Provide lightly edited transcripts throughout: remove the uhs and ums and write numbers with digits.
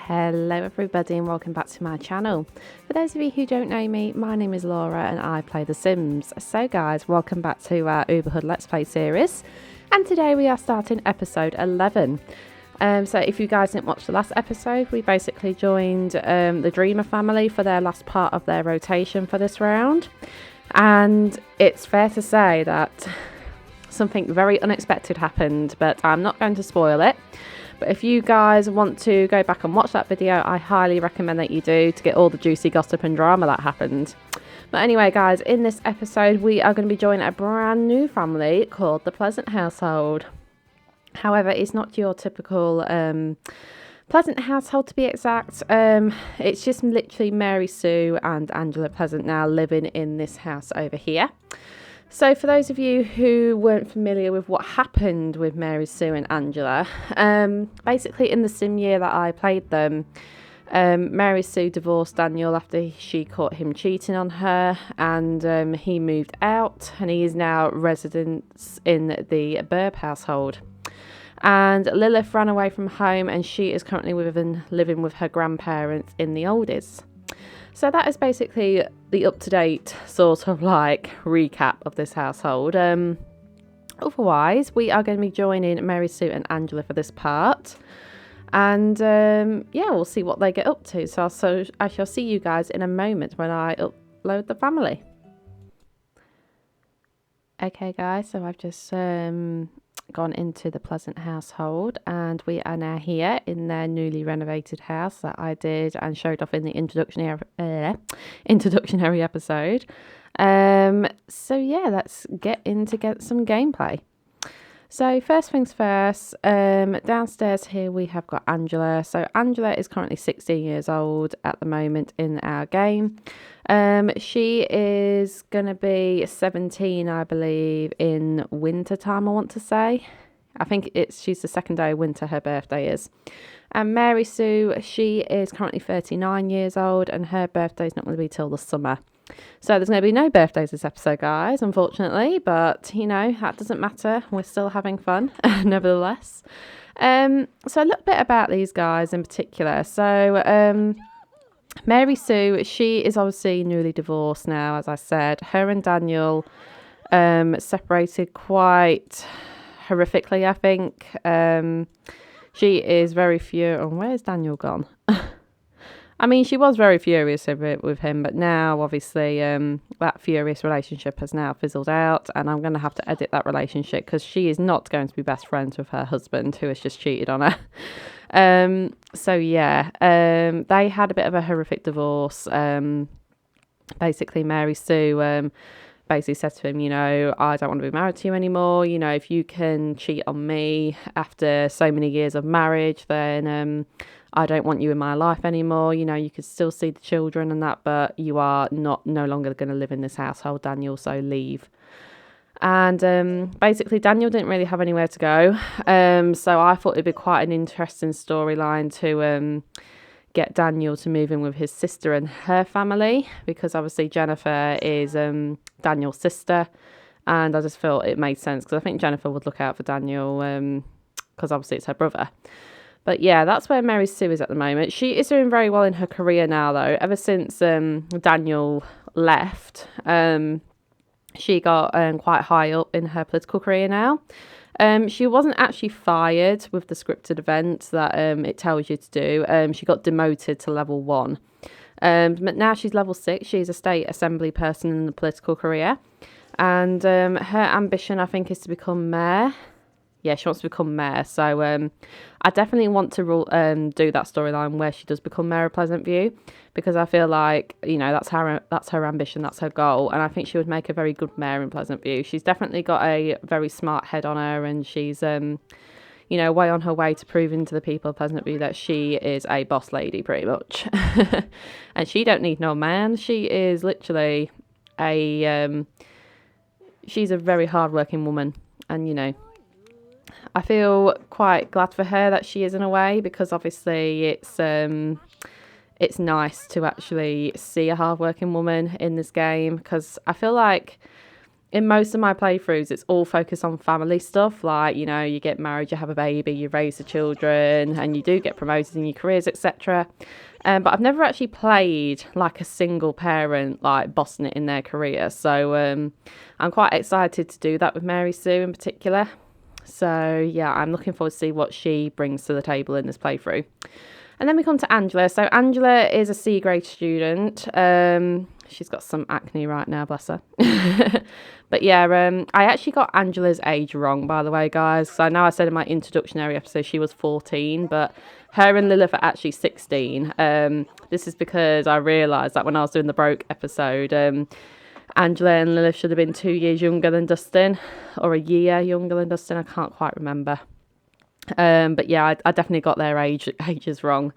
Hello everybody and welcome back to my channel. For those of you who don't know me, my name is Laura and I play The Sims. So guys, welcome back to our Uberhood Let's Play series, and today we are starting episode 11. So if you guys didn't watch the last episode, we basically joined the Dreamer family for their last part of their rotation for this round, and it's fair to say that something very unexpected happened, but I'm not going to spoil it. But if you guys want to go back and watch that video, I highly recommend that you do, to get all the juicy gossip and drama that happened. But anyway guys, in this episode we are going to be joining a brand new family called the Pleasant household. However, it's not your typical Pleasant household, to be exact. It's just literally Mary Sue and Angela Pleasant now living in this house over here. So for those of you who weren't familiar with what happened with Mary Sue and Angela, basically in the sim year that I played them, Mary Sue divorced Daniel after she caught him cheating on her, and he moved out and he is now resident in the Burb household. And Lilith ran away from home and she is currently living with her grandparents in the oldies. So that is basically the up-to-date sort of like recap of this household. Otherwise, we are going to be joining Mary Sue and Angela for this part. And yeah, we'll see what they get up to. So I shall see you guys in a moment when I upload the family. Okay guys, so I've just gone into the Pleasant household and we are now here in their newly renovated house that I did and showed off in the introductionary episode. So yeah, let's get some gameplay. So first things first, downstairs here we have got Angela. So Angela is currently 16 years old at the moment in our game. She is going to be 17, I believe, in winter time, I want to say. I think she's the second day of winter, her birthday is. And Mary Sue, she is currently 39 years old and her birthday is not going to be till the summer. So there's going to be no birthdays this episode, guys, unfortunately, but you know, that doesn't matter. We're still having fun nevertheless. So a little bit about these guys in particular. So Mary Sue, she is obviously newly divorced now, as I said. Her and Daniel separated quite horrifically, I think. She is very furious. Oh, where's Daniel gone? I mean, she was very furious with him, but now, obviously, that furious relationship has now fizzled out, and I'm going to have to edit that relationship because she is not going to be best friends with her husband, who has just cheated on her. So, yeah, they had a bit of a horrific divorce. Basically, Mary Sue basically said to him, you know, I don't want to be married to you anymore. You know, if you can cheat on me after so many years of marriage, then I don't want you in my life anymore. You know, you could still see the children and that, but you are no longer going to live in this household, Daniel, so leave. And basically Daniel didn't really have anywhere to go. So I thought it'd be quite an interesting storyline to get Daniel to move in with his sister and her family, because obviously Jennifer is Daniel's sister, and I just felt it made sense because I think Jennifer would look out for Daniel because obviously it's her brother. But yeah, that's where Mary Sue is at the moment. She is doing very well in her career now, though. Ever since Daniel left, she got quite high up in her political career now. She wasn't actually fired with the scripted event that it tells you to do. She got demoted to level 1. But now she's level 6. She's a state assembly person in the political career. And her ambition, I think, is to become mayor. Yeah, she wants to become mayor. So I definitely want to do that storyline where she does become mayor of Pleasant View, because I feel like, you know, that's her ambition, that's her goal, and I think she would make a very good mayor in Pleasant View. She's definitely got a very smart head on her, and she's you know, way on her way to proving to the people of Pleasant View that she is a boss lady, pretty much. And she don't need no man. She is literally she's a very hard-working woman, and you know, I feel quite glad for her that she is in a way, because obviously it's nice to actually see a hard-working woman in this game, because I feel like in most of my playthroughs, it's all focused on family stuff. Like, you know, you get married, you have a baby, you raise the children, and you do get promoted in your careers, etc. But I've never actually played like a single parent, like bossing it in their career. So I'm quite excited to do that with Mary Sue in particular. So yeah, I'm looking forward to see what she brings to the table in this playthrough. And then we come to Angela. So Angela is a C grade student. She's got some acne right now, bless her. But yeah, I actually got Angela's age wrong, by the way, guys. So I know I said in my introductory episode she was 14, but her and Lilith are actually 16. This is because I realised that when I was doing the Broke episode, Angela and Lilith should have been 2 years younger than Dustin, or a year younger than Dustin. I can't quite remember. But yeah, I definitely got their ages wrong.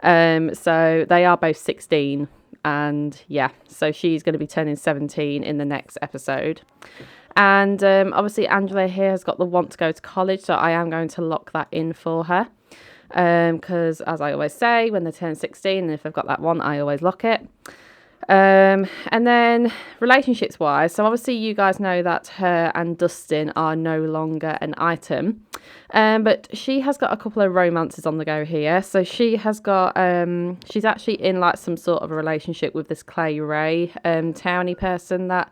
So they are both 16. And yeah, so she's going to be turning 17 in the next episode. And obviously Angela here has got the want to go to college, so I am going to lock that in for her. Because as I always say, when they turn 16, and if they've got that want, I always lock it. And then relationships wise, so obviously you guys know that her and Dustin are no longer an item, but she has got a couple of romances on the go here. So she has got she's actually in like some sort of a relationship with this Clay Ray towny person that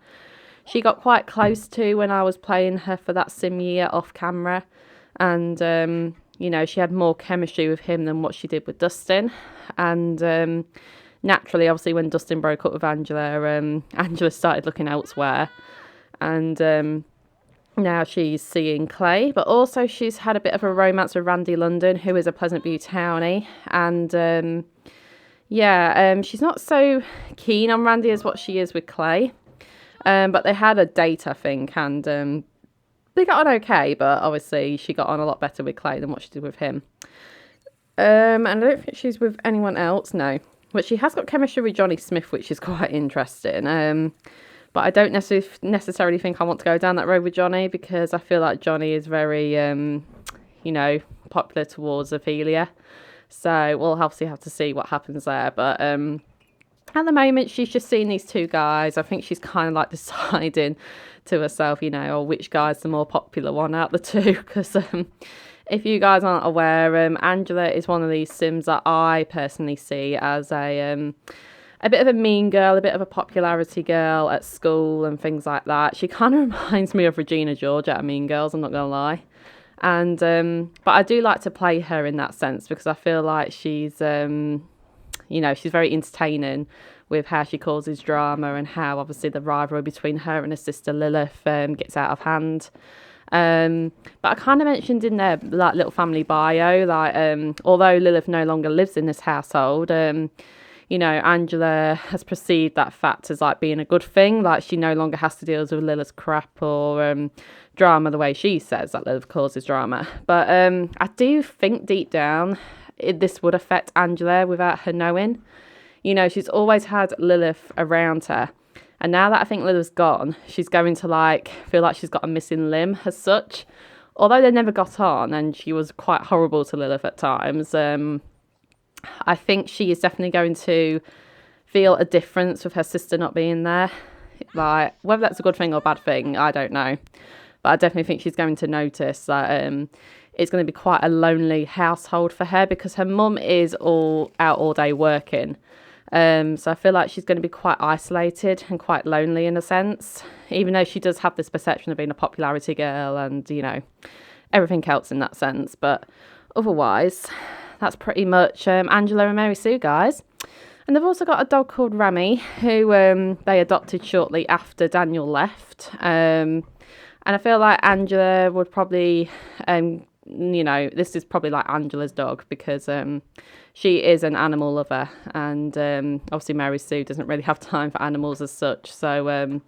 she got quite close to when I was playing her for that sim year off camera, and you know, she had more chemistry with him than what she did with Dustin. And naturally, obviously, when Dustin broke up with Angela, Angela started looking elsewhere. And now she's seeing Clay. But also she's had a bit of a romance with Randy London, who is a Pleasant View townie. And she's not so keen on Randy as what she is with Clay. But they had a date, I think, and they got on okay. But obviously, she got on a lot better with Clay than what she did with him. And I don't think she's with anyone else, no. But she has got chemistry with Johnny Smith, which is quite interesting. But I don't necessarily think I want to go down that road with Johnny, because I feel like Johnny is very, popular towards Ophelia. So we'll obviously have to see what happens there. But at the moment, she's just seeing these two guys. I think she's kind of like deciding to herself, which guy's the more popular one out of the two. Because if you guys aren't aware, Angela is one of these Sims that I personally see as a bit of a mean girl, a bit of a popularity girl at school and things like that. She kind of reminds me of Regina George out of Mean Girls, I'm not going to lie. And but I do like to play her in that sense, because I feel like she's, she's very entertaining with how she causes drama, and how obviously the rivalry between her and her sister Lilith gets out of hand. But I kind of mentioned in their like little family bio, like although Lilith no longer lives in this household, Angela has perceived that fact as like being a good thing. Like, she no longer has to deal with Lilith's crap or drama the way she says that Lilith causes drama. But I do think deep down this would affect Angela without her knowing. She's always had Lilith around her. And now that I think Lilith's gone, she's going to feel like she's got a missing limb as such. Although they never got on and she was quite horrible to Lilith at times, I think she is definitely going to feel a difference with her sister not being there. Like, whether that's a good thing or a bad thing, I don't know. But I definitely think she's going to notice that it's going to be quite a lonely household for her, because her mum is all out all day working. So I feel like she's going to be quite isolated and quite lonely in a sense, even though she does have this perception of being a popularity girl and, everything else in that sense. But otherwise, that's pretty much Angela and Mary Sue, guys. And they've also got a dog called Rami, who they adopted shortly after Daniel left. And I feel like Angela would probably, this is probably like Angela's dog, because she is an animal lover, and obviously Mary Sue doesn't really have time for animals as such. So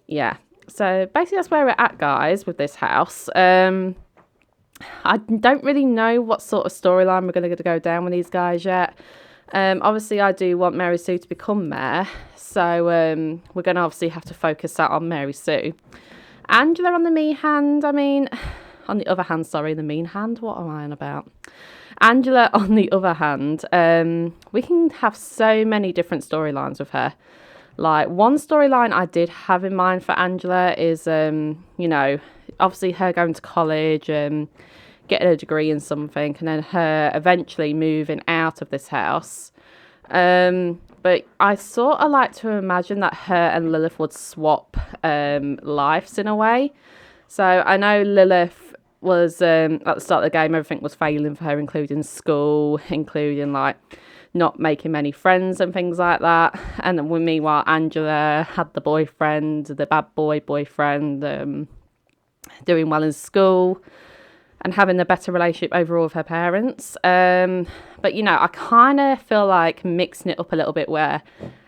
yeah, so basically that's where we're at, guys, with this house. I don't really know what sort of storyline we're going to go down with these guys yet. Obviously I do want Mary Sue to become mayor, so we're going to obviously have to focus that on Mary Sue. Angela on the other hand, the mean hand, what am I on about? Angela, on the other hand, we can have so many different storylines with her. Like, one storyline I did have in mind for Angela is, obviously her going to college, getting a degree in something, and then her eventually moving out of this house. But I sort of like to imagine that her and Lilith would swap lives in a way. So I know Lilith was, at the start of the game, everything was failing for her, including school, including like not making many friends and things like that. And then meanwhile, Angela had the boyfriend, the bad boyfriend, doing well in school and having a better relationship overall with her parents. But, I kind of feel like mixing it up a little bit where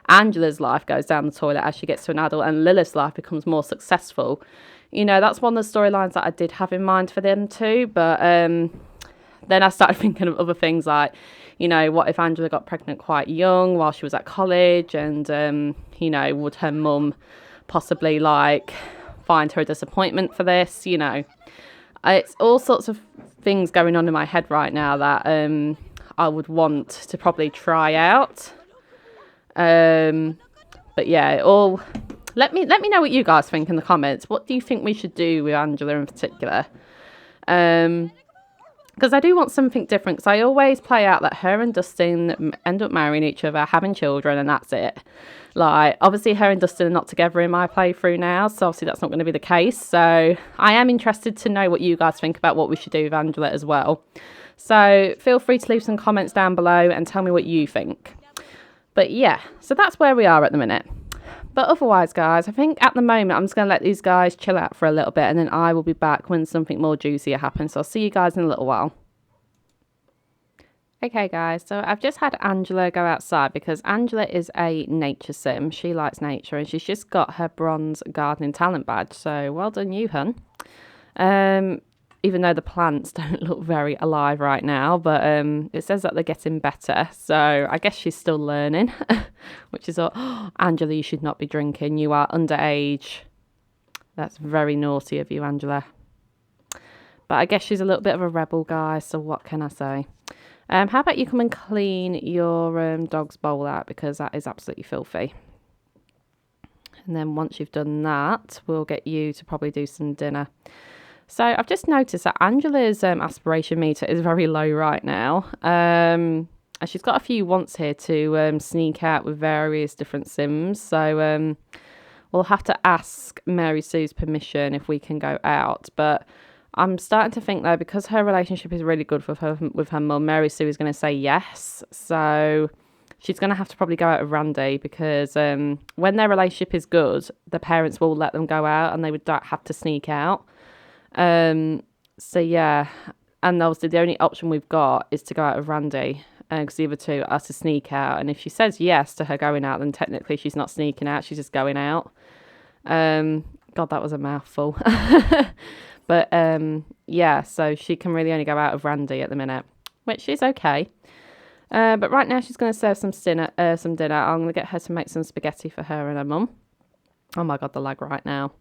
Angela's life goes down the toilet as she gets to an adult and Lilith's life becomes more successful. That's one of the storylines that I did have in mind for them too. But then I started thinking of other things like, what if Angela got pregnant quite young while she was at college and, would her mum possibly like find her a disappointment for this, It's all sorts of things going on in my head right now that I would want to probably try out. But yeah, let me know what you guys think in the comments. What do you think we should do with Angela in particular? Because I do want something different. Because I always play out that her and Dustin end up marrying each other, having children, and that's it. Like, obviously, her and Dustin are not together in my playthrough now, so obviously that's not going to be the case. So I am interested to know what you guys think about what we should do with Angela as well. So feel free to leave some comments down below and tell me what you think. But yeah, so that's where we are at the minute. But otherwise, guys, I think at the moment I'm just going to let these guys chill out for a little bit, and then I will be back when something more juicier happens. So I'll see you guys in a little while. Okay, guys, so I've just had Angela go outside because Angela is a nature sim. She likes nature and she's just got her bronze gardening talent badge. So well done you, hun. Even though the plants don't look very alive right now, but it says that they're getting better. So I guess she's still learning, which is all. Oh, Angela, you should not be drinking. You are underage. That's very naughty of you, Angela. But I guess she's a little bit of a rebel, guys. So what can I say? How about you come and clean your dog's bowl out, because that is absolutely filthy. And then once you've done that, we'll get you to probably do some dinner. So I've just noticed that Angela's aspiration meter is very low right now. And she's got a few wants here to sneak out with various different sims. So we'll have to ask Mary Sue's permission if we can go out. But I'm starting to think, though, because her relationship is really good with her mum, Mary Sue is going to say yes. So she's going to have to probably go out with Randy, because when their relationship is good, the parents will let them go out and they would have to sneak out. So yeah, and obviously the only option we've got is to go out with Randy, because the other two are to sneak out. And if she says yes to her going out, then technically she's not sneaking out, she's just going out. God, that was a mouthful. But yeah, so she can really only go out with Randy at the minute, which is okay. But right now she's going to serve some dinner. I'm going to get her to make some spaghetti for her and her mum. Oh my God, the lag right now.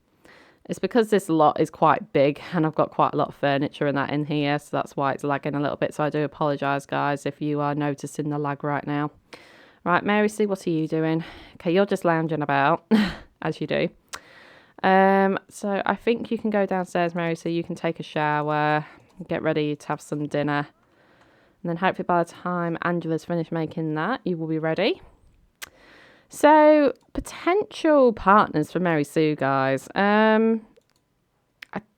It's because this lot is quite big and I've got quite a lot of furniture and that in here, so that's why it's lagging a little bit. So I do apologise, guys, if you are noticing the lag right now. Right, Mary Sue, what are you doing? Okay, you're just lounging about, as you do. So I think you can go downstairs, Mary, so you can take a shower, get ready to have some dinner. And then hopefully by the time Angela's finished making that, you will be ready. So, potential partners for Mary Sue, guys. I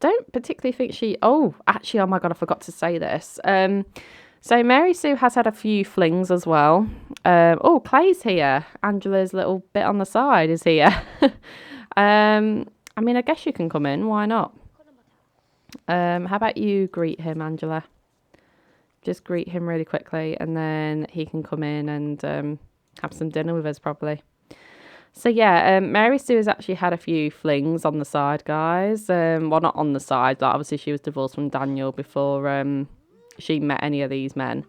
don't particularly think she... Oh, actually, oh my God, I forgot to say this. So Mary Sue has had a few flings as well. Oh, Clay's here. Angela's little bit on the side is here. I mean, I guess you can come in. Why not? How about you greet him, Angela? Just greet him really quickly, and then he can come in and have some dinner with us, probably. So yeah, Mary Sue has actually had a few flings on the side, guys. Well, not on the side. Like, obviously, she was divorced from Daniel before she met any of these men.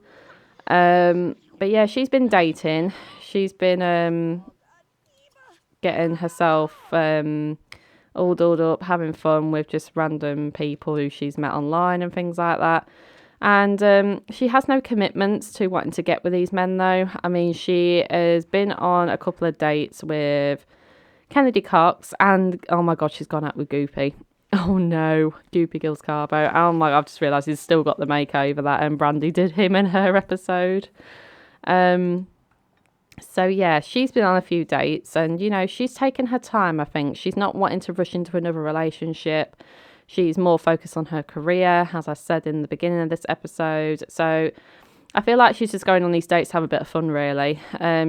But yeah, she's been dating. She's been getting herself all dolled up, having fun with just random people who she's met online and things like that. And she has no commitments to wanting to get with these men, though. I mean, she has been on a couple of dates with Kennedy Cox, and oh my god, she's gone out with Goopy. Oh no, Goopy Gills Carbo. Oh my god, I've just realised he's still got the makeover that Brandy did him in her episode. So yeah, she's been on a few dates, and she's taken her time. I think she's not wanting to rush into another relationship. She's more focused on her career, as I said in the beginning of this episode. So I feel like she's just going on these dates to have a bit of fun, really.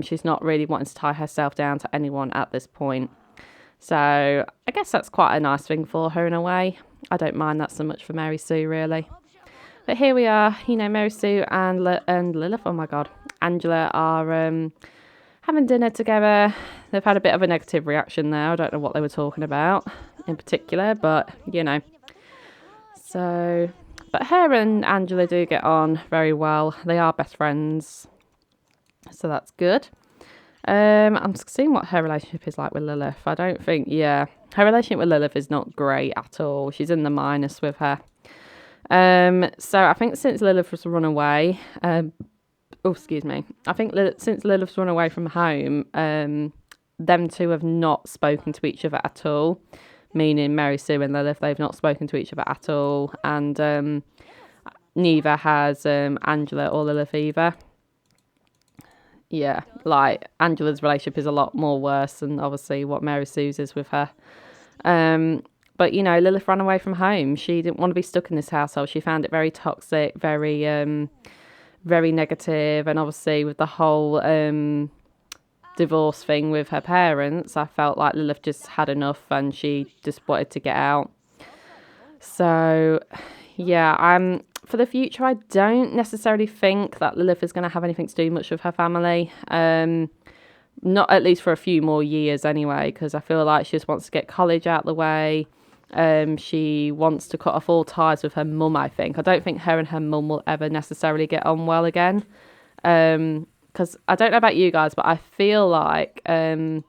She's not really wanting to tie herself down to anyone at this point. So I guess that's quite a nice thing for her in a way. I don't mind that so much for Mary Sue, really. But here we are, Mary Sue and Lilith, oh my god, Angela are having dinner together. They've had a bit of a negative reaction there. I don't know what they were talking about in particular, but So, but her and Angela do get on very well. They are best friends, so that's good. I'm seeing what her relationship is like with Lilith. I don't think, her relationship with Lilith is not great at all. She's in the minus with her. So I think since Lilith was run away, I think since Lilith's run away from home, them two have not spoken to each other at all. Meaning Mary Sue and Lilith, they've not spoken to each other at all, and neither has Angela or Lilith either. Yeah, like Angela's relationship is a lot more worse than obviously what Mary Sue's is with her. But Lilith ran away from home. She didn't want to be stuck in this household. She found it very toxic, very very negative, and obviously with the whole divorce thing with her parents, I felt like Lilith just had enough and she just wanted to get out. So yeah, for the future, I don't necessarily think that Lilith is going to have anything to do much with her family. Not at least for a few more years anyway, because I feel like she just wants to get college out of the way. She wants to cut off all ties with her mum, I think. I don't think her and her mum will ever necessarily get on well again. Because I don't know about you guys, but I feel like out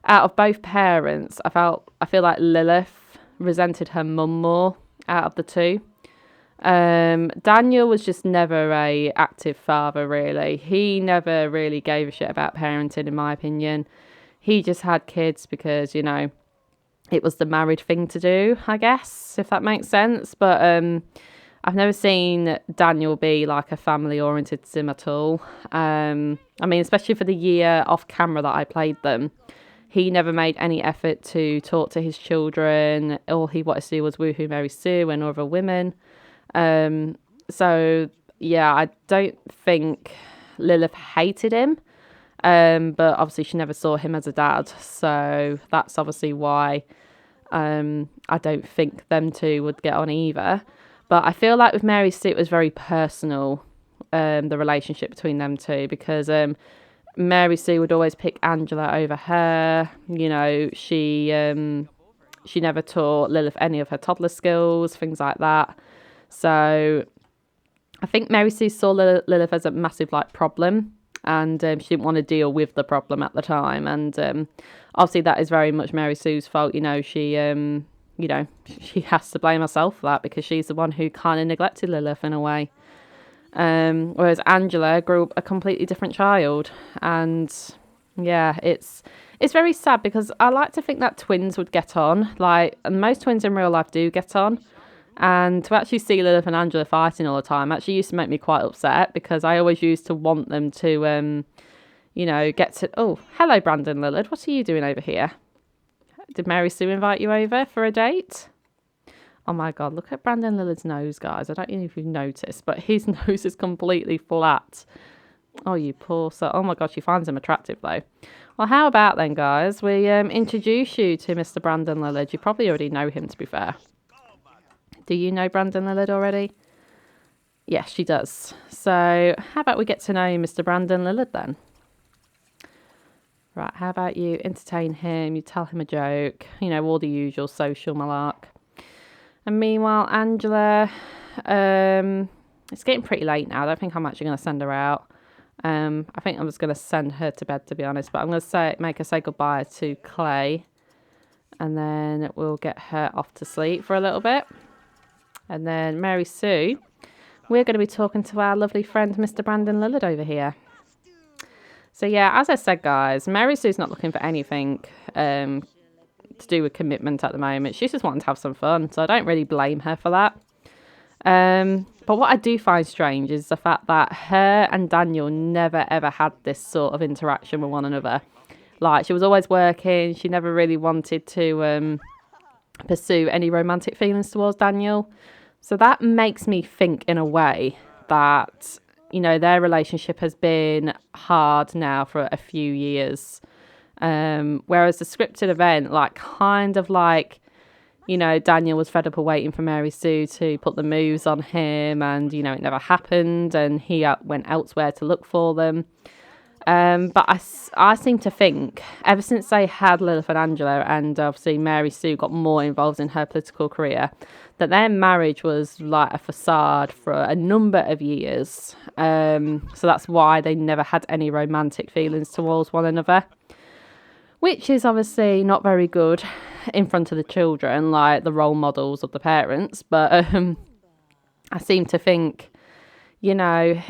of both parents, I feel like Lilith resented her mum more out of the two. Daniel was just never a active father, really. He never really gave a shit about parenting, in my opinion. He just had kids because, it was the married thing to do, I guess, if that makes sense. But I've never seen Daniel be like a family-oriented sim at all. I mean, especially for the year off camera that I played them, he never made any effort to talk to his children. All he wanted to do was woohoo Mary Sue and other women. So yeah, I don't think Lilith hated him, but obviously she never saw him as a dad, so that's obviously why I don't think them two would get on either. But I feel like with Mary Sue it was very personal, the relationship between them two, because Mary Sue would always pick Angela over her. She never taught Lilith any of her toddler skills, things like that. So I think Mary Sue saw Lilith as a massive problem, and she didn't want to deal with the problem at the time. And obviously that is very much Mary Sue's fault. She has to blame herself for that, because she's the one who kind of neglected Lilith in a way. Whereas Angela grew up a completely different child, and yeah, it's very sad, because I like to think that twins would get on. Like, most twins in real life do get on. And to actually see Lilith and Angela fighting all the time actually used to make me quite upset, because I always used to want them to, get to... Oh, hello, Brandon Lillard. What are you doing over here? Did Mary Sue invite you over for a date? Oh my God, look at Brandon Lillard's nose, guys. I don't know if you've noticed, but his nose is completely flat. Oh, you poor soul. Oh my God, she finds him attractive, though. Well, how about then, guys? We introduce you to Mr. Brandon Lillard. You probably already know him, to be fair. Do you know Brandon Lillard already? Yes, she does. So how about we get to know Mr. Brandon Lillard then? Right, how about you entertain him, you tell him a joke, all the usual social malark. And meanwhile, Angela, it's getting pretty late now. I don't think I'm actually going to send her out. I think I was going to send her to bed, to be honest, but I'm going to make her say goodbye to Clay, and then we'll get her off to sleep for a little bit. And then Mary Sue we're going to be talking to our lovely friend, Mr. Brandon Lillard over here. So yeah, as I said, guys, Mary Sue's not looking for anything to do with commitment at the moment. She's just wanting to have some fun, so I don't really blame her for that. But what I do find strange is the fact that her and Daniel never ever had this sort of interaction with one another. Like, she was always working. She never really wanted to pursue any romantic feelings towards Daniel. So that makes me think in a way that, you know, their relationship has been hard now for a few years. Whereas the scripted event, like, kind of like, you know, Daniel was fed up of waiting for Mary Sue to put the moves on him, and, you know, it never happened, and he went elsewhere to look for them. But I seem to think, ever since they had Lilith and Angela, and obviously Mary Sue got more involved in her political career, that their marriage was like a facade for a number of years. So that's why they never had any romantic feelings towards one another, which is obviously not very good in front of the children, like the role models of the parents. But I seem to think, you know,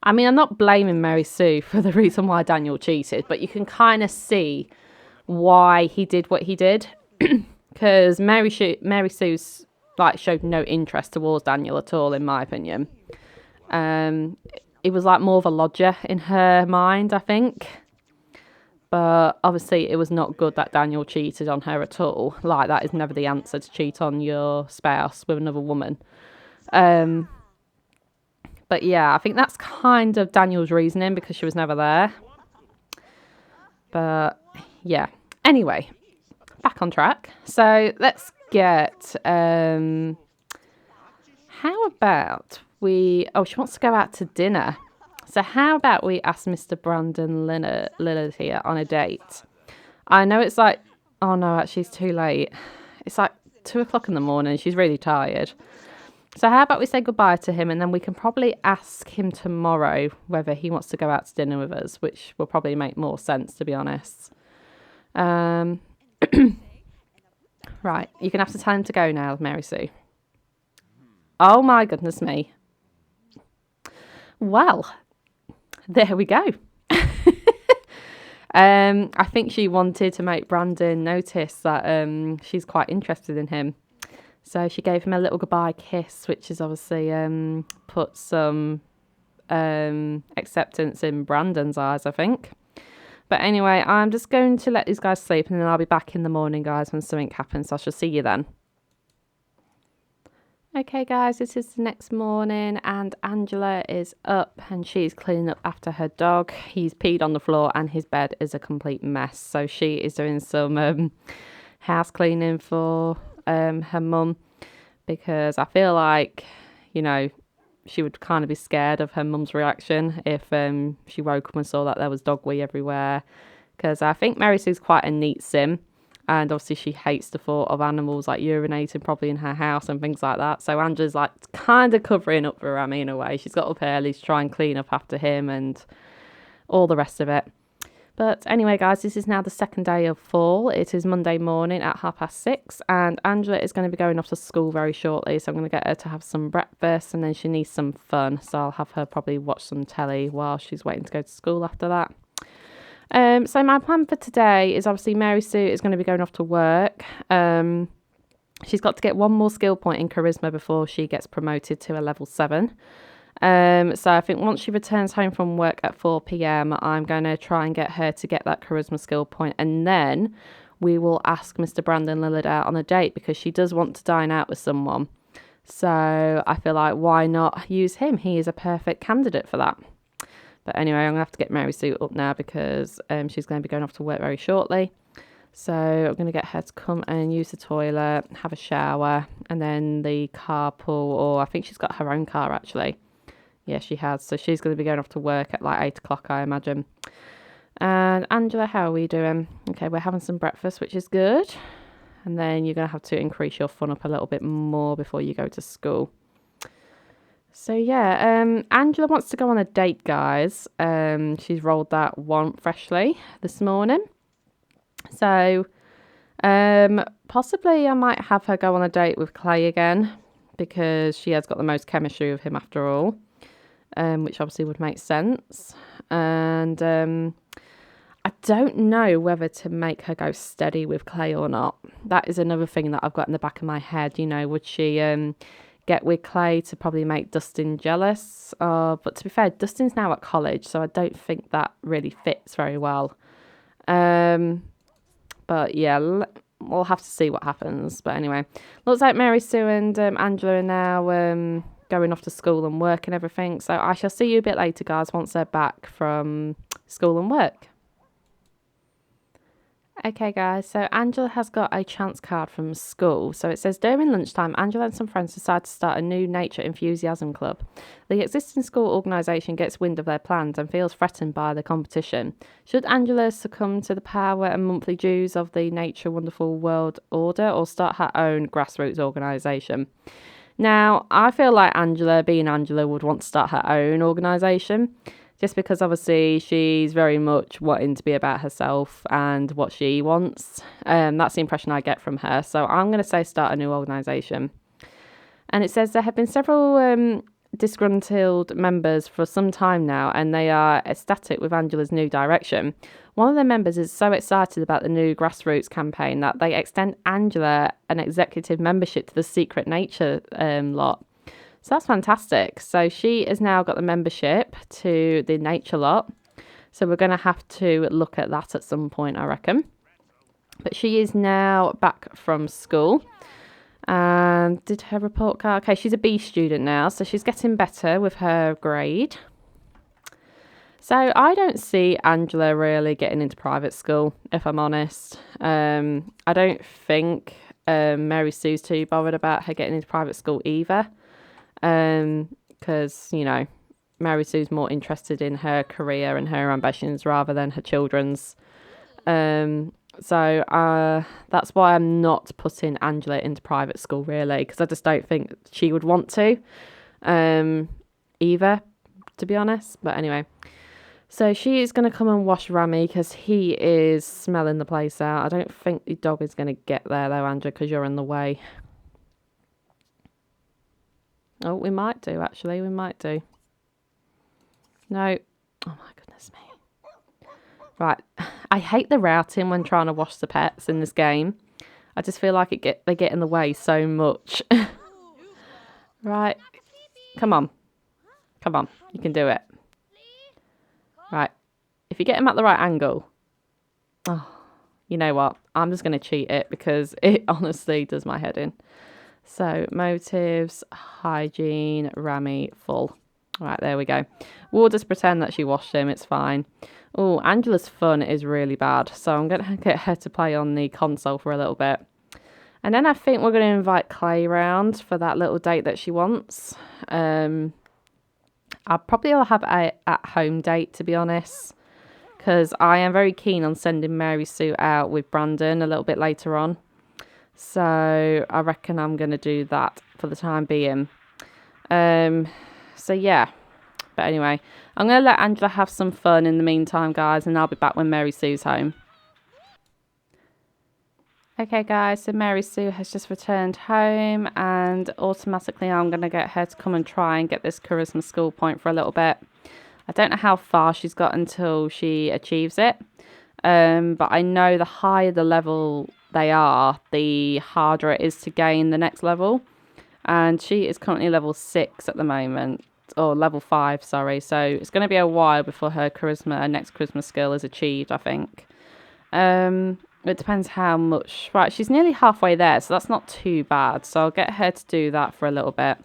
I'm not blaming Mary Sue for the reason why Daniel cheated, but you can kind of see why he did what he did. Because Mary Sue's like showed no interest towards Daniel at all, in my opinion. It was like more of a lodger in her mind, I think. But obviously it was not good that Daniel cheated on her at all. Like, that is never the answer, to cheat on your spouse with another woman. But yeah, I think that's kind of Daniel's reasoning, because she was never there. But yeah, anyway, back on track. So let's get, how about she wants to go out to dinner. So how about we ask Mr. Brandon Lillard here on a date? I know it's like, oh no, actually it's too late. It's like 2:00 in the morning. She's really tired. So how about we say goodbye to him, and then we can probably ask him tomorrow whether he wants to go out to dinner with us, which will probably make more sense, to be honest. Right, you're going to have to tell him to go now, Mary Sue. Oh my goodness me. Well, there we go. I think she wanted to make Brandon notice that she's quite interested in him. So she gave him a little goodbye kiss, which is obviously put some acceptance in Brandon's eyes, I think. But anyway, I'm just going to let these guys sleep, and then I'll be back in the morning, guys, when something happens. So I shall see you then. Okay, guys, this is the next morning, and Angela is up, and she's cleaning up after her dog. He's peed on the floor, and his bed is a complete mess. So she is doing some house cleaning for her mum, because I feel like, you know, she would kind of be scared of her mum's reaction if she woke up and saw that there was dog wee everywhere, because I think Mary Sue's quite a neat sim, and obviously she hates the thought of animals like urinating probably in her house and things like that. So Angela's like kind of covering up for Rami in a way. She's got up early to try and clean up after him and all the rest of it. But anyway, guys, this is now the second day of fall. It is Monday morning at 6:30, and Angela is going to be going off to school very shortly. So I'm going to get her to have some breakfast, and then she needs some fun. So I'll have her probably watch some telly while she's waiting to go to school after that. So my plan for today is obviously Mary Sue is going to be going off to work. She's got to get one more skill point in charisma before she gets promoted to a level 7. So I think once she returns home from work at 4 p.m, I'm going to try and get her to get that charisma skill point, and then we will ask Mr. Brandon Lillard out on a date, because she does want to dine out with someone. So I feel like, why not use him? He is a perfect candidate for that. But anyway, I'm going to have to get Mary Sue up now, because she's going to be going off to work very shortly. So I'm going to get her to come and use the toilet, have a shower, and then the carpool, or I think she's got her own car actually. Yeah, she has. So she's going to be going off to work at like 8 o'clock, I imagine. And Angela, how are we doing? Okay, we're having some breakfast, which is good. And then you're going to have to increase your fun up a little bit more before you go to school. So yeah, Angela wants to go on a date, guys. She's rolled that one freshly this morning. So possibly I might have her go on a date with Clay again, because she has got the most chemistry with him after all, which obviously would make sense. And I don't know whether to make her go steady with Clay or not. That is another thing that I've got in the back of my head. You know, would she get with Clay to probably make Dustin jealous? But to be fair, Dustin's now at college, so I don't think that really fits very well. But yeah, we'll have to see what happens. But anyway, looks like Mary Sue and Angela are now going off to school and work and everything. So I shall see you a bit later, guys, once they're back from school and work. Okay, guys, so Angela has got a chance card from school. So it says, during lunchtime, Angela and some friends decide to start a new nature enthusiasm club. The existing school organisation gets wind of their plans and feels threatened by the competition. Should Angela succumb to the power and monthly dues of the Nature Wonderful World Order or start her own grassroots organisation? Now, I feel like Angela, being Angela, would want to start her own organisation. Just because obviously she's very much wanting to be about herself and what she wants. That's the impression I get from her. So I'm going to say start a new organisation. And it says there have been several disgruntled members for some time now, and they are ecstatic with Angela's new direction. One of the members is so excited about the new grassroots campaign that they extend Angela an executive membership to the Secret Nature lot. So that's fantastic. So she has now got the membership to the nature lot. So we're going to have to look at that at some point, I reckon. But she is now back from school. And did her report card? Okay, she's a B student now. So she's getting better with her grade. So I don't see Angela really getting into private school, if I'm honest. I don't think Mary Sue's too bothered about her getting into private school either. Because, you know, Mary Sue's more interested in her career and her ambitions rather than her children's. So that's why I'm not putting Angela into private school, really, because I just don't think she would want to either, to be honest. But anyway, so she is going to come and wash Rami because he is smelling the place out. I don't think the dog is going to get there, though, Angela, because you're in the way. Oh, we might do, actually. We might do. No. Oh, my goodness me. Right. I hate the routing when trying to wash the pets in this game. I just feel like they get in the way so much. Right. Come on. Come on. You can do it. Right. If you get them at the right angle. Oh, you know what? I'm just going to cheat it because it honestly does my head in. So, motives, hygiene, Rami, full. Right, there we go. We'll just pretend that she washed him. It's fine. Oh, Angela's fun is really bad. So, I'm going to get her to play on the console for a little bit. And then I think we're going to invite Clay round for that little date that she wants. I'll probably have a at-home date, to be honest. Because I am very keen on sending Mary Sue out with Brandon a little bit later on. So I reckon I'm going to do that for the time being. So yeah. But anyway, I'm going to let Angela have some fun in the meantime, guys. And I'll be back when Mary Sue's home. Okay, guys. So Mary Sue has just returned home. And automatically I'm going to get her to come and try and get this charisma school point for a little bit. I don't know how far she's got until she achieves it. But I know the higher the level they are, the harder it is to gain the next level. And she is currently level 6 at the moment. Or level 5, sorry. So it's going to be a while before her next charisma skill is achieved, I think. It depends how much. Right, she's nearly halfway there, so that's not too bad. So I'll get her to do that for a little bit.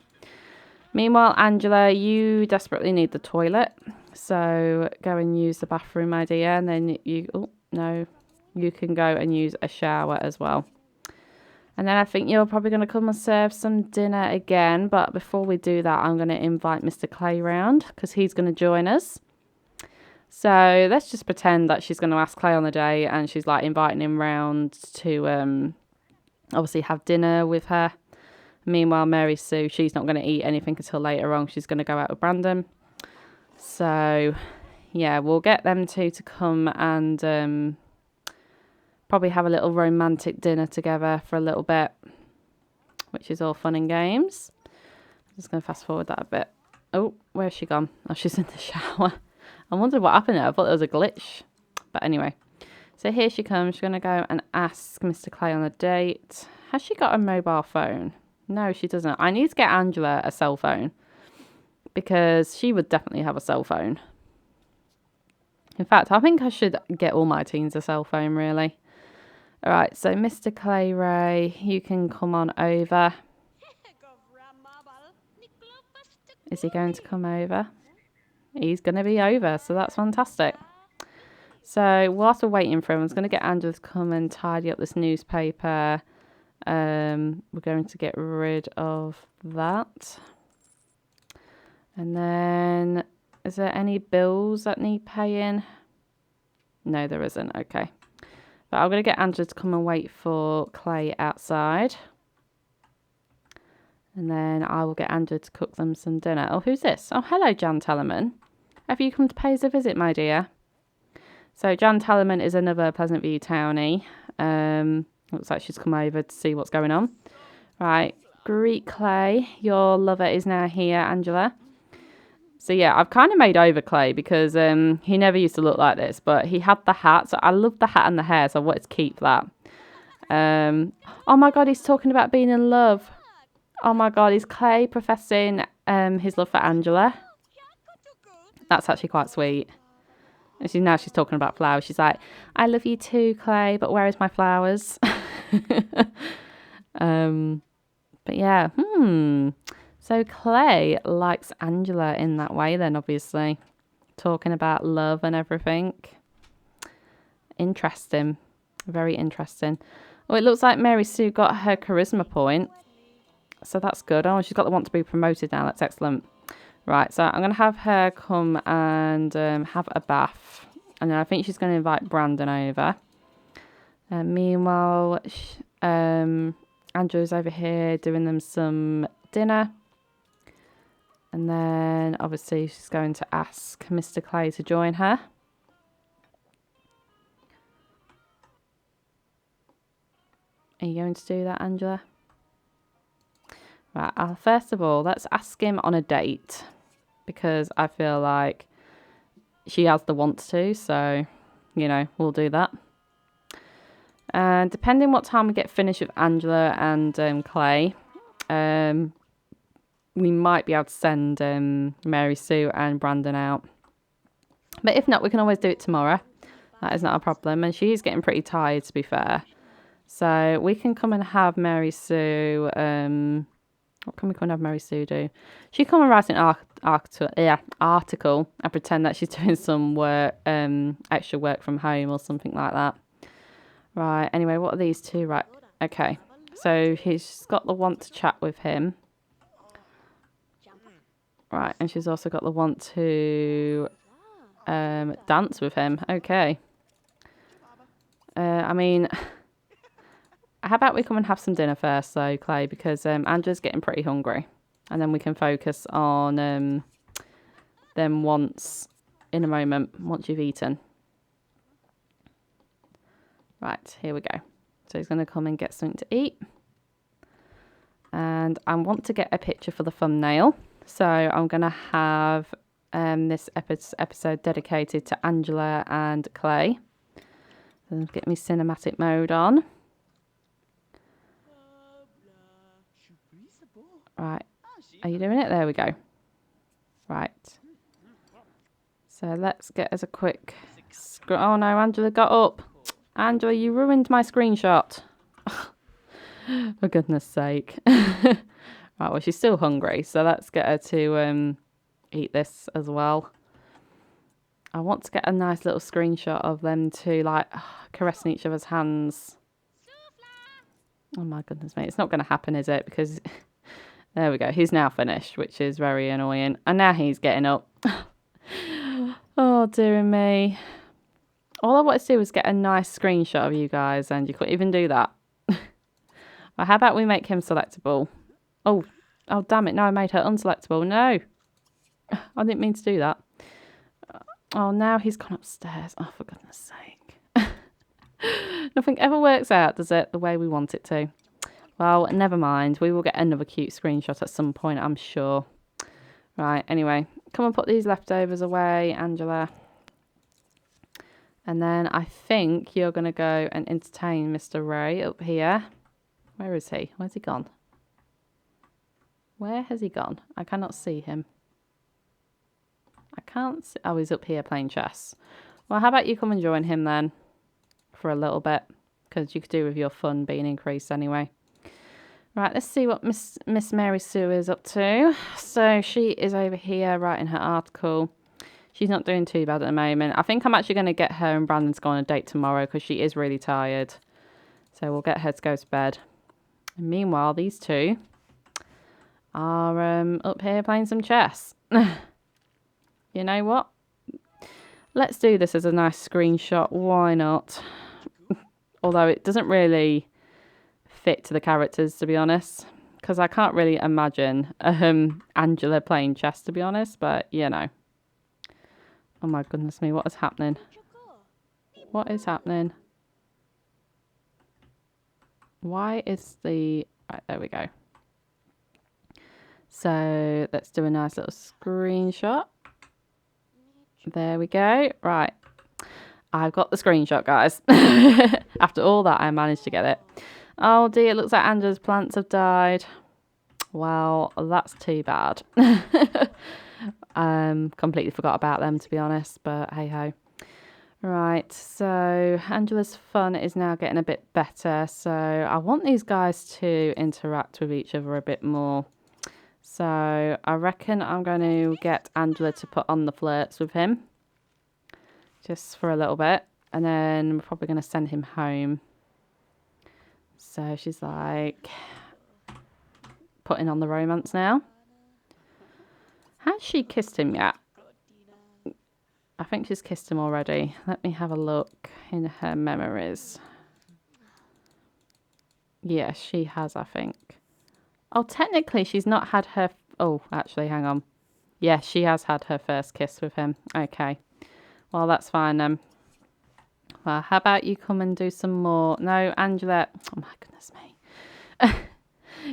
Meanwhile, Angela, you desperately need the toilet. So go and use the bathroom, my dear. And then you can go and use a shower as well. And then I think you're probably going to come and serve some dinner again. But before we do that, I'm going to invite Mr. Clay round because he's going to join us. So let's just pretend that she's going to ask Clay on the day and she's like inviting him round to obviously have dinner with her. Meanwhile, Mary Sue, she's not going to eat anything until later on. She's going to go out with Brandon. So, yeah, we'll get them two to come and probably have a little romantic dinner together for a little bit, which is all fun and games. Just going to fast forward that a bit. Oh, where's she gone? Oh, she's in the shower. I wondered what happened there. I thought there was a glitch. But anyway. So here she comes. She's going to go and ask Mr. Clay on a date. Has she got a mobile phone? No, she doesn't. I need to get Angela a cell phone. Because she would definitely have a cell phone. In fact, I think I should get all my teens a cell phone, really. All right, so Mr. Clay Ray, you can come on over. Is he going to come over? He's going to be over, so that's fantastic. So whilst we're waiting for him, I was going to get Angela to come and tidy up this newspaper. We're going to get rid of that. And then, is there any bills that need paying? No, there isn't. Okay. But I'm going to get Angela to come and wait for Clay outside. And then I will get Angela to cook them some dinner. Oh, who's this? Oh, hello, Jan Tellerman. Have you come to pay us a visit, my dear? So Jan Tellerman is another Pleasant View townie. Looks like she's come over to see what's going on. Right. Greet Clay. Your lover is now here, Angela. So yeah, I've kind of made over Clay because he never used to look like this, but he had the hat. So I love the hat and the hair, so I wanted to keep that. Oh my God, he's talking about being in love. Oh my God, is Clay professing his love for Angela? That's actually quite sweet. And now she's talking about flowers. She's like, I love you too, Clay, but where is my flowers? But yeah, So Clay likes Angela in that way then, obviously. Talking about love and everything. Interesting. Very interesting. Oh, it looks like Mary Sue got her charisma point. So that's good. Oh, she's got the want to be promoted now. That's excellent. Right, so I'm going to have her come and have a bath. And then I think she's going to invite Brandon over. Meanwhile, Andrew's over here doing them some dinner. And then, obviously, she's going to ask Mr. Clay to join her. Are you going to do that, Angela? Right, first of all, let's ask him on a date. Because I feel like she has the want to, so, you know, we'll do that. And depending what time we get finished with Angela and Clay, we might be able to send Mary Sue and Brandon out. But if not, we can always do it tomorrow. That is not a problem. And she's getting pretty tired, to be fair. So we can come and have Mary Sue. What can we come and have Mary Sue do? She come and write an article and pretend that she's doing some work, extra work from home or something like that. Right. Anyway, what are these two? Right. Okay. So he's got the want to chat with him. Right, and she's also got the want to dance with him. Okay. I mean, how about we come and have some dinner first, though, Clay, because Angela's getting pretty hungry. And then we can focus on them wants in a moment, once you've eaten. Right, here we go. So he's going to come and get something to eat. And I want to get a picture for the thumbnail. So I'm going to have this episode dedicated to Angela and Clay. So get me cinematic mode on. Right. Are you doing it? There we go. Right. So let's get us a quick... Oh no, Angela got up. Angela, you ruined my screenshot. For goodness sake. Right, well, she's still hungry, so let's get her to eat this as well. I want to get a nice little screenshot of them two, like, caressing each other's hands. Oh, my goodness me. It's not going to happen, is it? Because, there we go. He's now finished, which is very annoying. And now he's getting up. Oh, dear me. All I wanted to do was get a nice screenshot of you guys, and you couldn't even do that. Well, how about we make him selectable? Oh, damn it. No, I made her unselectable. No. I didn't mean to do that. Oh, now he's gone upstairs. Oh, for goodness sake. Nothing ever works out, does it? The way we want it to. Well, never mind. We will get another cute screenshot at some point, I'm sure. Right, anyway. Come and put these leftovers away, Angela. And then I think you're going to go and entertain Mr. Ray up here. Where is he? Where's he gone? Where has he gone? I cannot see him. I can't see. Oh, he's up here playing chess. Well, how about you come and join him then for a little bit? Because you could do with your fun being increased anyway. Right, let's see what Miss Mary Sue is up to. So she is over here writing her article. She's not doing too bad at the moment. I think I'm actually going to get her and Brandon to go on a date tomorrow because she is really tired. So we'll get her to go to bed. And meanwhile, these two are up here playing some chess. You know what? Let's do this as a nice screenshot. Why not? Although it doesn't really fit to the characters, to be honest. Because I can't really imagine Angela playing chess, to be honest. But, you know. Oh my goodness me, what is happening? What is happening? Why is the... Right, there we go. So, let's do a nice little screenshot. There we go. Right. I've got the screenshot, guys. After all that, I managed to get it. Oh dear, it looks like Angela's plants have died. Well, that's too bad. Completely forgot about them, to be honest, but hey ho. Right, so Angela's fun is now getting a bit better, so I want these guys to interact with each other a bit more. So I reckon I'm going to get Angela to put on the flirts with him, just for a little bit, and then we're probably going to send him home. So she's like putting on the romance now. Has she kissed him yet? I think she's kissed him already. Let me have a look in her memories. Yes, she has, I think. Oh, technically she's not had her... Oh, actually, hang on. Yes, she has had her first kiss with him. Okay. Well, that's fine then. Well, how about you come and do some more? No, Angela... Oh, my goodness me.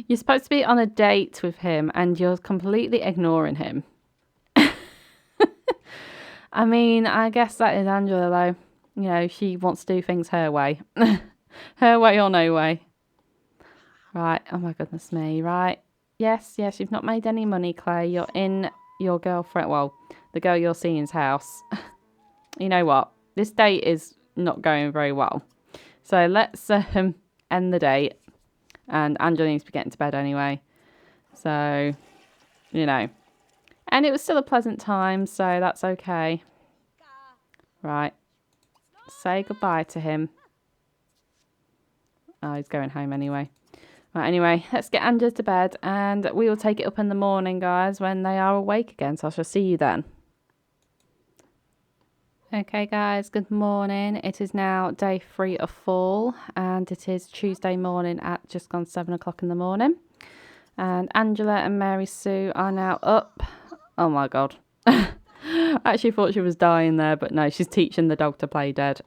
You're supposed to be on a date with him and you're completely ignoring him. I mean, I guess that is Angela, though. You know, she wants to do things her way. Her way or no way. Right. Oh, my goodness me. Right. Yes, you've not made any money, Clay. You're in your girlfriend... Well, the girl you're seeing's house. You know what? This date is not going very well. So let's end the date. And Angela needs to be getting to bed anyway. So, you know. And it was still a pleasant time, so that's okay. Right. Say goodbye to him. Oh, he's going home anyway. Right, anyway, let's get Angela to bed, and we will take it up in the morning, guys, when they are awake again. So I shall see you then. Okay, guys, good morning. It is now day 3 of fall, and it is Tuesday morning at just gone 7 o'clock in the morning. And Angela and Mary Sue are now up. Oh my god. I actually thought she was dying there, but no, she's teaching the dog to play dead.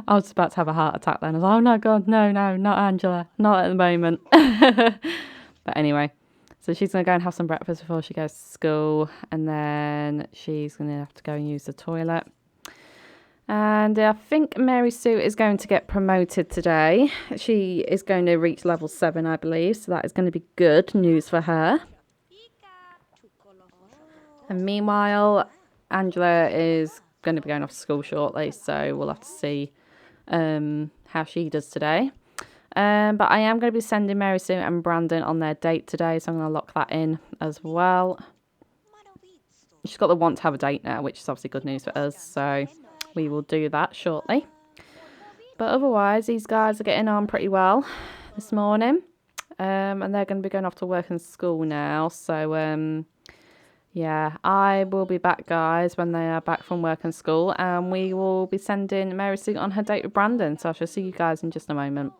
I was about to have a heart attack then. I was like, oh no god, no, not Angela. Not at the moment. But anyway, so she's going to go and have some breakfast before she goes to school. And then she's going to have to go and use the toilet. And I think Mary Sue is going to get promoted today. She is going to reach level 7, I believe. So that is going to be good news for her. And meanwhile, Angela is going to be going off to school shortly. So we'll have to see how she does today. But I am going to be sending Mary Sue and Brandon on their date today. So I'm going to lock that in as well. She's got the want to have a date now, which is obviously good news for us. So we will do that shortly. But otherwise, these guys are getting on pretty well this morning. And they're going to be going off to work and school now. So, yeah, I will be back, guys, when they are back from work and school. And we will be sending Mary Sue on her date with Brandon. So I shall see you guys in just a moment.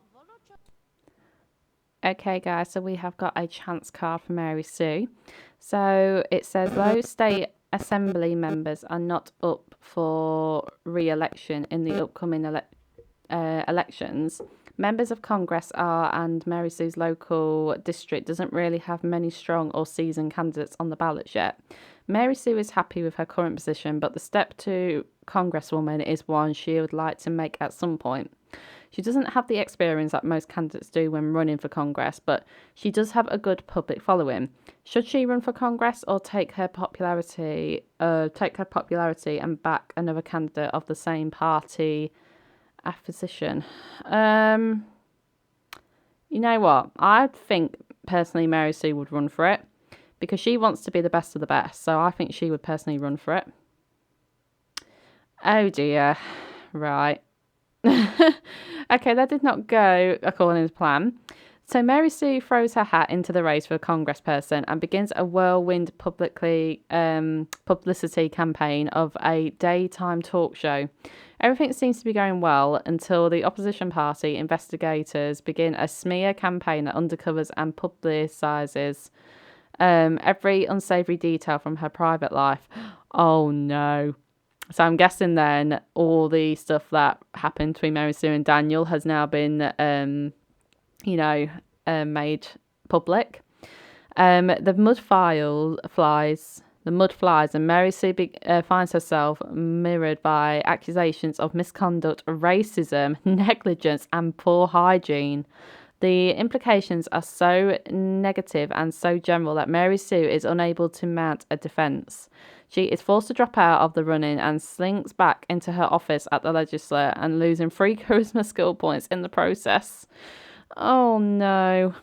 Okay, guys, so we have got a chance card for Mary Sue. So it says those state assembly members are not up for re-election in the upcoming elections Members of Congress are, and Mary Sue's local district doesn't really have many strong or seasoned candidates on the ballot yet. Mary Sue is happy with her current position, but the step to Congresswoman is one she would like to make at some point. She doesn't have the experience that most candidates do when running for Congress, but she does have a good public following. Should she run for Congress or take her popularity and back another candidate of the same party affiliation? You know what? I think personally Mary Sue would run for it because she wants to be the best of the best. So I think she would personally run for it. Oh dear. Right. Okay, that did not go according to plan. So Mary Sue throws her hat into the race for a congressperson and begins a whirlwind publicity campaign of a daytime talk show. Everything seems to be going well until the opposition party investigators begin a smear campaign that undercovers and publicises every unsavoury detail from her private life. Oh no. So I'm guessing then all the stuff that happened between Mary Sue and Daniel has now been, made public. The mud flies, and Mary Sue finds herself mirrored by accusations of misconduct, racism, negligence, and poor hygiene. The implications are so negative and so general that Mary Sue is unable to mount a defence. She is forced to drop out of the running and slinks back into her office at the legislature and losing 3 charisma skill points in the process. Oh no.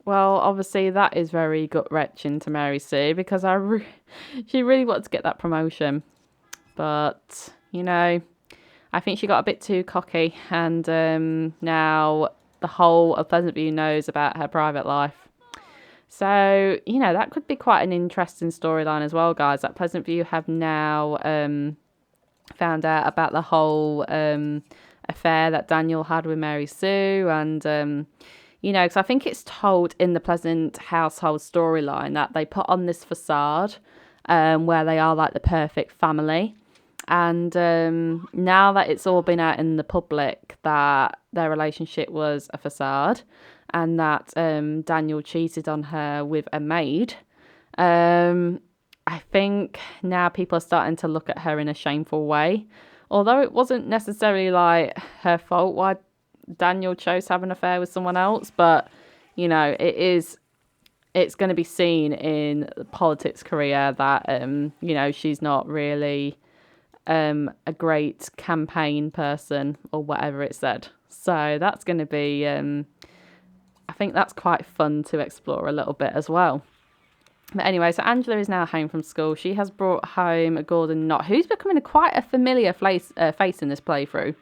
Well, obviously that is very gut-wrenching to Mary Sue because she really wanted to get that promotion. But, I think she got a bit too cocky and now the whole of Pleasant View knows about her private life. So, that could be quite an interesting storyline as well, guys. That Pleasant View have now found out about the whole affair that Daniel had with Mary Sue. And, because I think it's told in the Pleasant household storyline that they put on this facade where they are like the perfect family. And now that it's all been out in the public that their relationship was a facade, and that Daniel cheated on her with a maid, I think now people are starting to look at her in a shameful way. Although it wasn't necessarily like her fault why Daniel chose to have an affair with someone else, but, it's going to be seen in the politics career that, she's not really a great campaign person or whatever it said. So that's going to be... I think that's quite fun to explore a little bit as well. But anyway, so Angela is now home from school. She has brought home Gordon Knott, who's becoming quite a familiar face in this playthrough.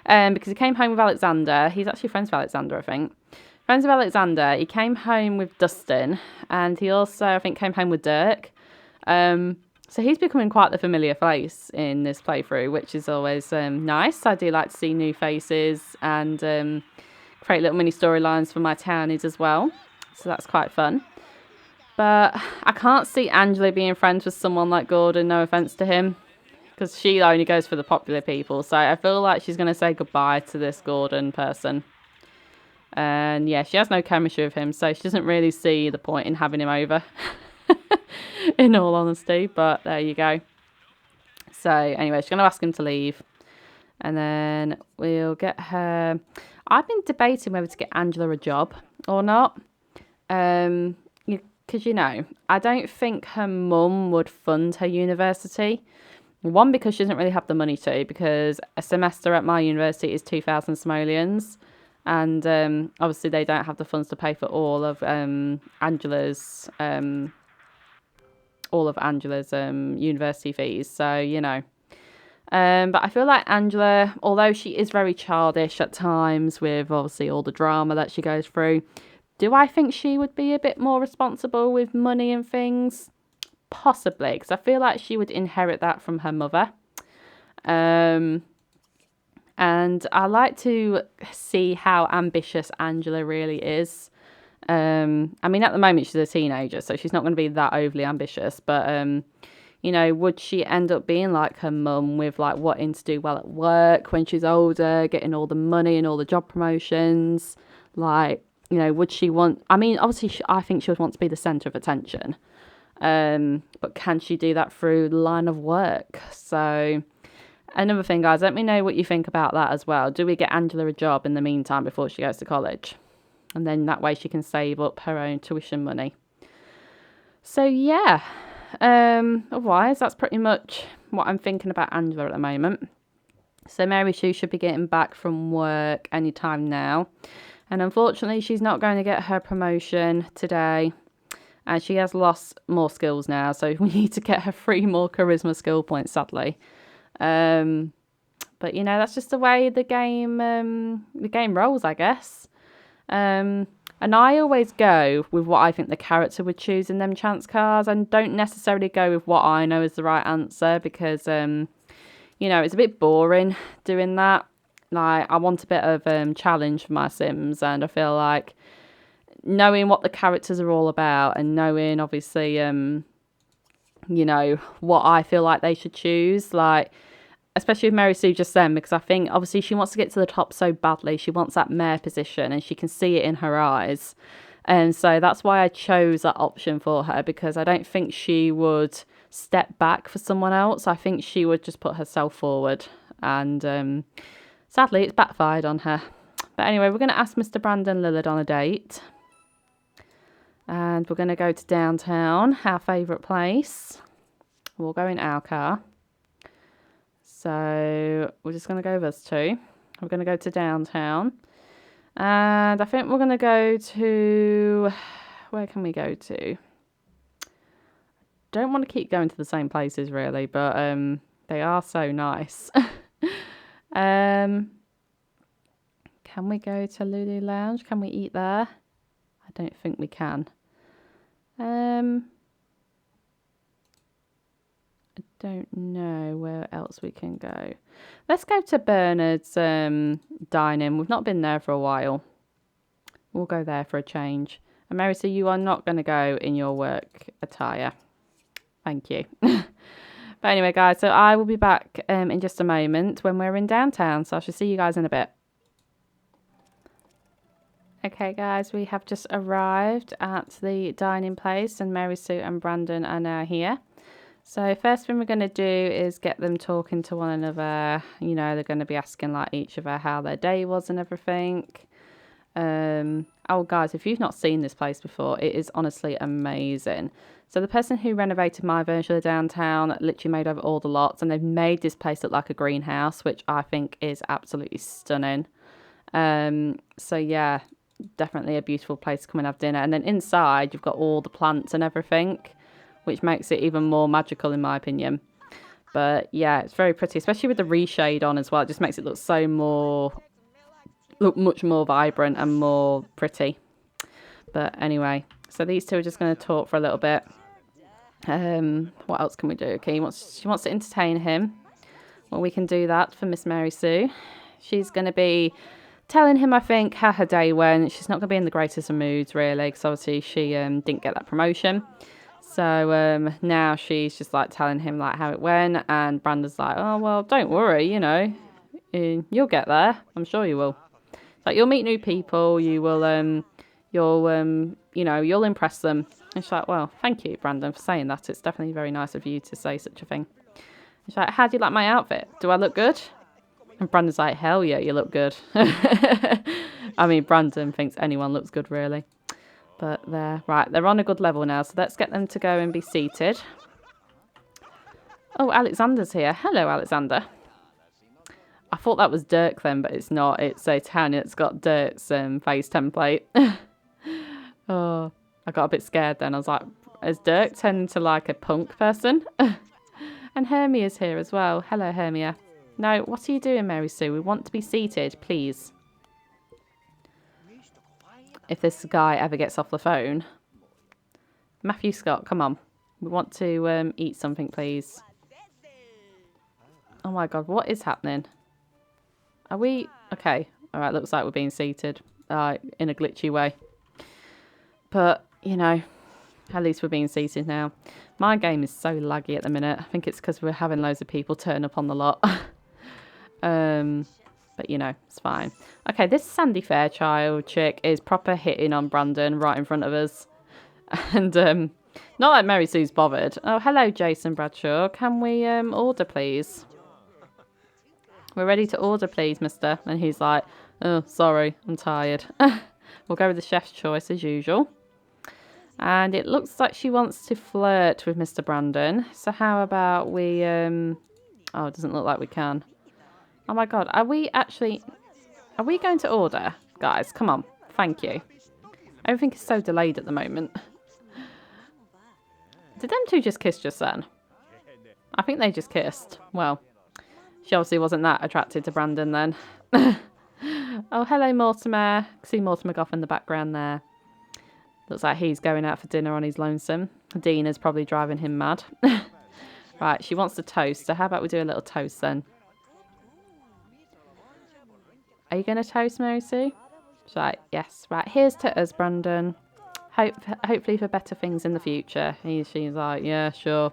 Because he came home with Alexander. He's actually friends with Alexander, I think. Friends with Alexander. He came home with Dustin. And he also, I think, came home with Dirk. So he's becoming quite the familiar face in this playthrough, which is always nice. I do like to see new faces and... create little mini storylines for my townies as well. So that's quite fun. But I can't see Angela being friends with someone like Gordon, no offence to him. Because she only goes for the popular people. So I feel like she's going to say goodbye to this Gordon person. And yeah, she has no chemistry with him. So she doesn't really see the point in having him over. In all honesty. But there you go. So anyway, she's going to ask him to leave. And then we'll get her... I've been debating whether to get Angela a job or not. Because, I don't think her mum would fund her university. One, because she doesn't really have the money to, because a semester at my university is 2,000 simoleons. And obviously they don't have the funds to pay for all of Angela's university fees. So, but I feel like Angela, although she is very childish at times with obviously all the drama that she goes through, do I think she would be a bit more responsible with money and things? Possibly, because I feel like she would inherit that from her mother. And I like to see how ambitious Angela really is. I mean, at the moment she's a teenager, so she's not going to be that overly ambitious, but You know, would she end up being like her mum with like wanting to do well at work when she's older, getting all the money and all the job promotions? Like, you know, would she want, I mean, obviously I think she would want to be the centre of attention. But can she do that through the line of work? So another thing, guys, let me know what you think about that as well. Do we get Angela a job in the meantime before she goes to college? And then that way she can save up her own tuition money. So yeah, otherwise that's pretty much what I'm thinking about Angela at the moment. So Mary Sue should be getting back from work anytime now. And unfortunately, she's not going to get her promotion today. And she has lost more skills now. So we need to get her 3 more charisma skill points, sadly. But, you know, that's just the way the game rolls, I guess. And I always go with what I think the character would choose in them chance cards. And don't necessarily go with what I know is the right answer. Because, you know, it's a bit boring doing that. Like, I want a bit of challenge for my Sims, and I feel like knowing what the characters are all about and knowing, obviously, you know, what I feel like they should choose, like, especially with Mary Sue just then, because I think, obviously, she wants to get to the top so badly. She wants that mayor position, and she can see it in her eyes. And so that's why I chose that option for her, because I don't think she would step back for someone else. I think she would just put herself forward, and sadly, it's backfired on her. But anyway, we're going to ask Mr. Brandon Lillard on a date. And we're going to go to downtown, our favourite place. We'll go in our car. So we're just going to go with us 2. We're going to go to downtown. And I think we're going to go to... Where can we go to? Don't want to keep going to the same places, really. But they are so nice. Can we go to Lulu Lounge? Can we eat there? I don't think we can. I don't know where else we can go. Let's go to Bernard's dining. We've not been there for a while. We'll go there for a change. And Mary, so you are not going to go in your work attire. Thank you. But anyway, guys, so I will be back in just a moment when we're in downtown. So I shall see you guys in a bit. Okay, guys, we have just arrived at the dining place, and Mary Sue and Brandon are now here. So first thing we're going to do is get them talking to one another. You know, they're going to be asking like each of her how their day was and everything. Oh, guys, if you've not seen this place before, it is honestly amazing. So the person who renovated my version of downtown literally made over all the lots, and they've made this place look like a greenhouse, which I think is absolutely stunning. So yeah, definitely a beautiful place to come and have dinner. And then inside you've got all the plants and everything, which makes it even more magical in my opinion. But yeah, it's very pretty, especially with the reshade on as well. It just makes it look much more vibrant and more pretty. But anyway, so these 2 are just going to talk for a little bit. What else can we do? Okay, she wants to entertain him. Well, we can do that for Miss Mary Sue. She's going to be telling him, I think, how her day went. She's not going to be in the greatest of moods, really, because obviously she didn't get that promotion. So now she's just like telling him like how it went, and Brandon's like, oh, well, don't worry, you know, you'll get there. I'm sure you will. It's like, you'll meet new people, you will, you know, you'll impress them. And she's like, well, thank you, Brandon, for saying that. It's definitely very nice of you to say such a thing. She's like, how do you like my outfit? Do I look good? And Brandon's like, hell yeah, you look good. I mean, Brandon thinks anyone looks good, really. But they're on a good level now. So let's get them to go and be seated. Oh, Alexander's here. Hello, Alexander. I thought that was Dirk then, but it's not. It's a Tanya that's got Dirk's face template. Oh, I got a bit scared then. I was like, has Dirk turned into like a punk person? And Hermia's here as well. Hello, Hermia. No, what are you doing, Mary Sue? We want to be seated, please. If this guy ever gets off the phone. Matthew Scott, come on. We want to eat something, please. Oh my god, what is happening? Are we... Okay, alright, looks like we're being seated. In a glitchy way. But, you know, At least we're being seated now. My game is so laggy at the minute. I think it's because we're having loads of people turn up on the lot. But you know, it's fine. Okay, this Sandy Fairchild chick is proper hitting on Brandon right in front of us. And not like Mary Sue's bothered. Oh, hello, Jason Bradshaw. Can we order, please? We're ready to order, please, mister. And he's like, oh, sorry, I'm tired. We'll go with the chef's choice as usual. And it looks like she wants to flirt with Mr. Brandon. So how about we... Oh, it doesn't look like we can. Oh my god, are we going to order? Guys, come on. Thank you. Everything is so delayed at the moment. Did them two just kiss just then? I think they just kissed. Well, she obviously wasn't that attracted to Brandon then. Oh, hello, Mortimer. See Mortimer Goff in the background there. Looks like he's going out for dinner on his lonesome. Dina's probably driving him mad. Right, she wants to toast. So how about we do a little toast then? Are you going to toast, Mary Sue? Right, yes. Right, here's to us, Brandon. Hopefully for better things in the future. She's like, yeah, sure.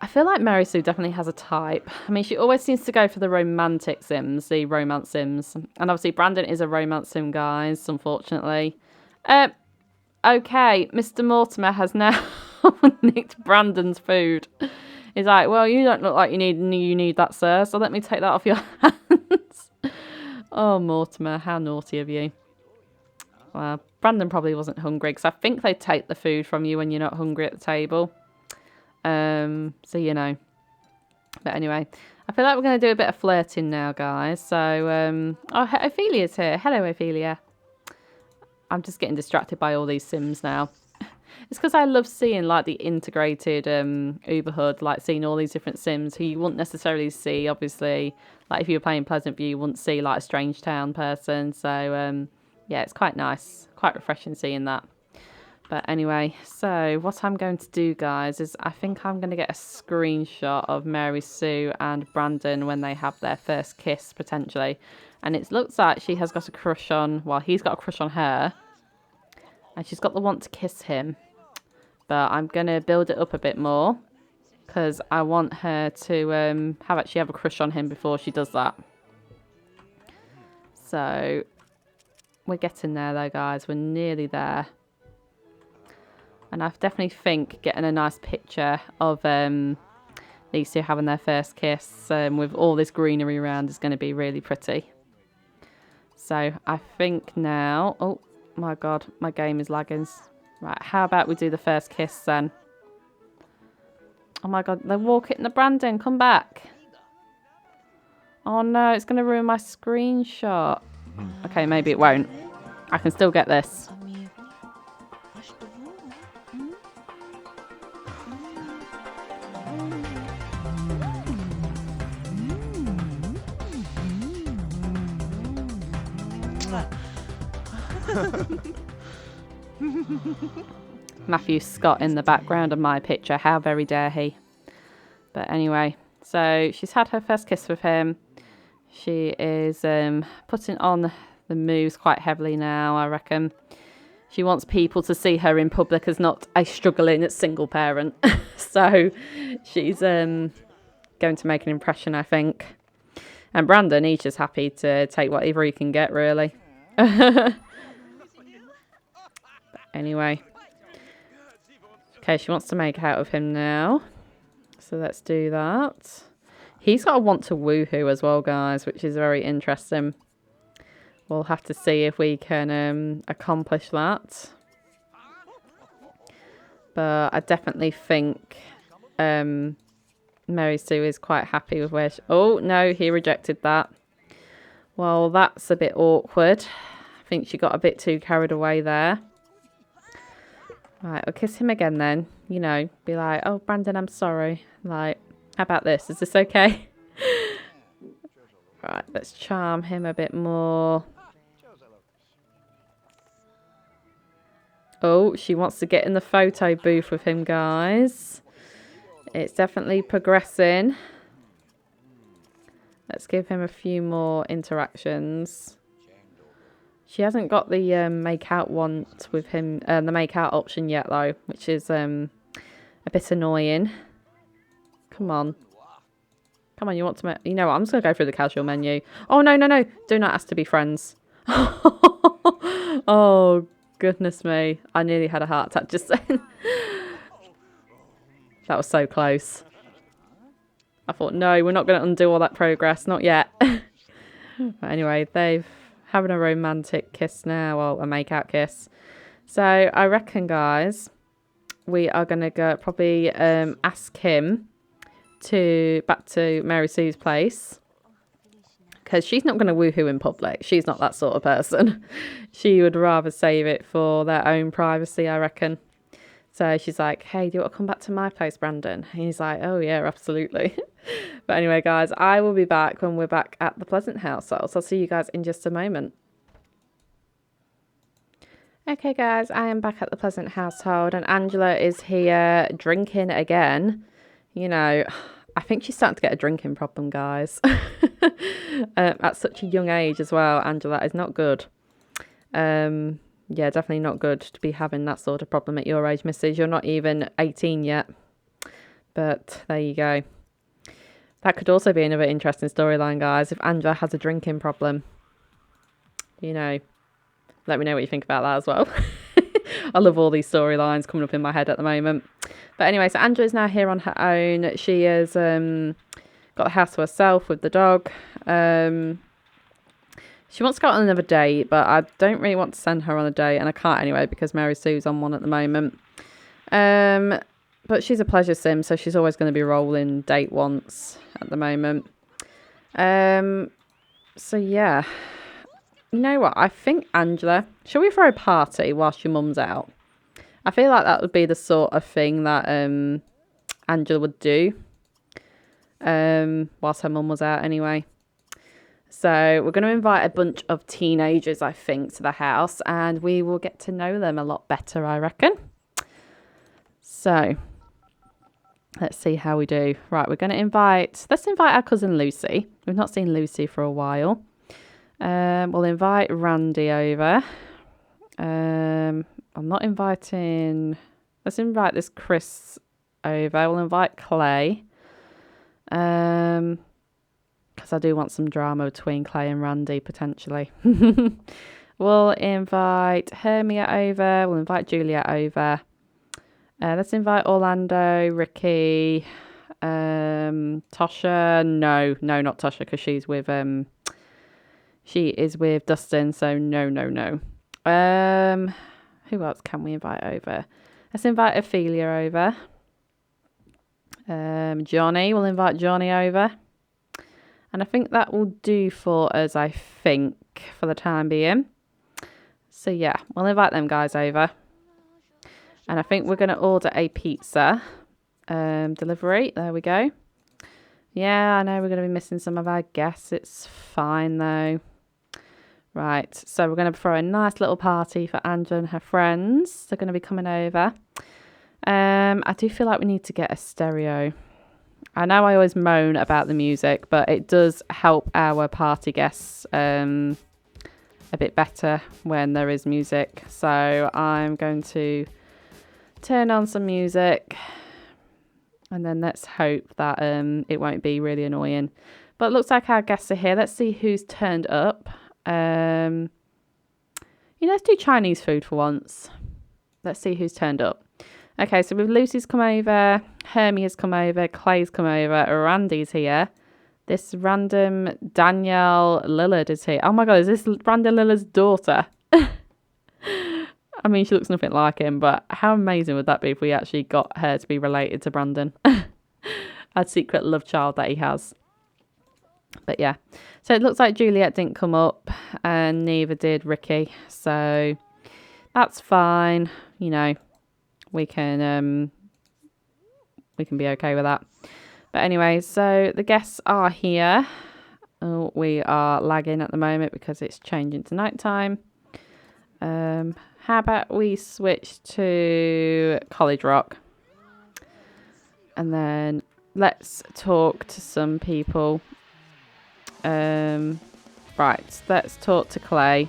I feel like Mary Sue definitely has a type. I mean, she always seems to go for the romantic sims, the romance sims. And obviously Brandon is a romance sim, guys, unfortunately. Okay, Mr. Mortimer has now nicked Brandon's food. He's like, well, you don't look like you need that, sir, so let me take that off your hands. Oh, Mortimer, how naughty of you. Well, Brandon probably wasn't hungry, because I think they take the food from you when you're not hungry at the table. So, you know. But anyway, I feel like we're going to do a bit of flirting now, guys. So, oh, Ophelia's here. Hello, Ophelia. I'm just getting distracted by all these sims now. It's because I love seeing, like, the integrated Uberhood, like, seeing all these different sims who you wouldn't necessarily see, obviously. Like, if you were playing Pleasant View, you wouldn't see, like, a Strange Town person. So, yeah, it's quite nice. Quite refreshing seeing that. But anyway, so what I'm going to do, guys, is I think I'm going to get a screenshot of Mary Sue and Brandon when they have their first kiss, potentially. And it looks like she has got a crush on, well, he's got a crush on her. And she's got the want to kiss him. But I'm going to build it up a bit more. Because I want her to have a crush on him before she does that. So, we're getting there though, guys. We're nearly there. And I definitely think getting a nice picture of these two having their first kiss with all this greenery around is going to be really pretty. So I think now... Oh, my God. My game is lagging. Right, how about we do the first kiss then? Oh, my God. They're walking... The Brandon, come back. Oh, no. It's going to ruin my screenshot. Okay, maybe it won't. I can still get this. Matthew Scott in the background of my picture. How very dare he? But anyway, so she's had her first kiss with him. She is putting on the moves quite heavily now, I reckon. She wants people to see her in public as not a struggling single parent. So she's going to make an impression, I think. And Brandon, he's just happy to take whatever he can get, really. Anyway. Okay, she wants to make out of him now. So let's do that. He's got a want to woohoo as well, guys, which is very interesting. We'll have to see if we can accomplish that. But I definitely think Mary Sue is quite happy with where she... Oh, no, he rejected that. Well, that's a bit awkward. I think she got a bit too carried away there. Right, we'll kiss him again then. You know, be like, oh, Brandon, I'm sorry. Like, how about this? Is this okay? Right, let's charm him a bit more. Oh, she wants to get in the photo booth with him, guys. It's definitely progressing. Let's give him a few more interactions. She hasn't got the make out want with him, the make out option yet though, which is a bit annoying. Come on. Come on, you want to make... You know what, I'm just going to go through the casual menu. Oh, no, no, no. Do not ask to be friends. Oh, goodness me. I nearly had a heart attack just then. That was so close. I thought, no, we're not going to undo all that progress. Not yet. But anyway, they've having a romantic kiss now. Well, a make-out kiss. So I reckon, guys, we are going to go probably ask him back to Mary Sue's place, because she's not going to woohoo in public. She's not that sort of person. She would rather save it for their own privacy, I reckon. So she's like, hey, do you want to come back to my place, Brandon? And he's like, oh yeah, absolutely. But anyway, guys, I will be back when we're back at the Pleasant household. So I'll see you guys in just a moment. Okay, guys, I am back at the Pleasant household, and Angela is here drinking again. You know, I think she's starting to get a drinking problem, guys. At such a young age as well, Angela, is not good. Yeah, definitely not good to be having that sort of problem at your age, missus. You're not even 18 yet. But there you go. That could also be another interesting storyline, guys, if Angela has a drinking problem. You know, let me know what you think about that as well. I love all these storylines coming up in my head at the moment. But anyway, so Angela's now here on her own. She has got the house to herself with the dog. She wants to go on another date, but I don't really want to send her on a date, and I can't anyway because Mary Sue's on one at the moment. But she's a pleasure sim, so she's always going to be rolling date once at the moment. So yeah. You know what? I think, Angela, shall we throw a party whilst your mum's out? I feel like that would be the sort of thing that Angela would do whilst her mum was out anyway. So we're going to invite a bunch of teenagers, I think, to the house, and we will get to know them a lot better, I reckon. So let's see how we do. Right, let's invite our cousin Lucy. We've not seen Lucy for a while. We'll invite Randy over. I'm not inviting... Let's invite this Chris over. We'll invite Clay. Because I do want some drama between Clay and Randy, potentially. We'll invite Hermia over. We'll invite Juliet over. Let's invite Orlando, Ricky, Tasha. No, not Tasha, because she's with... She is with Dustin, so no. Who else can we invite over? Let's invite Ophelia over. Johnny, we'll invite Johnny over. And I think that will do for us, I think, for the time being. So yeah, we'll invite them guys over. And I think we're going to order a pizza delivery. There we go. Yeah, I know we're going to be missing some of our guests. It's fine though. Right, so we're going to throw a nice little party for Angela and her friends. They're going to be coming over. I do feel like we need to get a stereo. I know I always moan about the music, but it does help our party guests a bit better when there is music. So I'm going to turn on some music, and then let's hope that it won't be really annoying. But it looks like our guests are here. Let's see who's turned up. Let's do Chinese food for once. Let's see who's turned up. Okay, so with Lucy's come over, Hermia's come over, Clay's come over, Randy's here. This random Danielle Lillard is here. Oh my god, is this Brandon Lillard's daughter? I mean, she looks nothing like him, but how amazing would that be if we actually got her to be related to Brandon? A secret love child that he has. But yeah, so it looks like Juliet didn't come up, and neither did Ricky. So that's fine. You know, we can be okay with that. But anyway, so the guests are here. Oh, we are lagging at the moment because it's changing to nighttime. How about we switch to College Rock, and then let's talk to some people. Right, let's talk to Clay.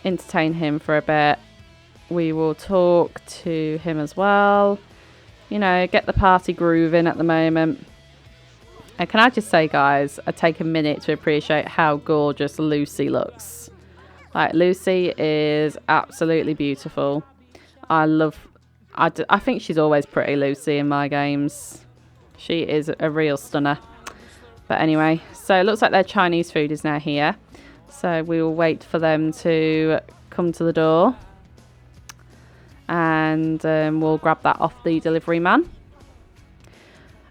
entertain him for a bit. We will talk to him as well. You know, get the party grooving at the moment. And can I just say, guys, I take a minute to appreciate how gorgeous Lucy looks. Like, Lucy is absolutely beautiful. I think she's always pretty, Lucy, in my games. She is a real stunner. But anyway, so it looks like their Chinese food is now here. So we will wait for them to come to the door. And we'll grab that off the delivery man.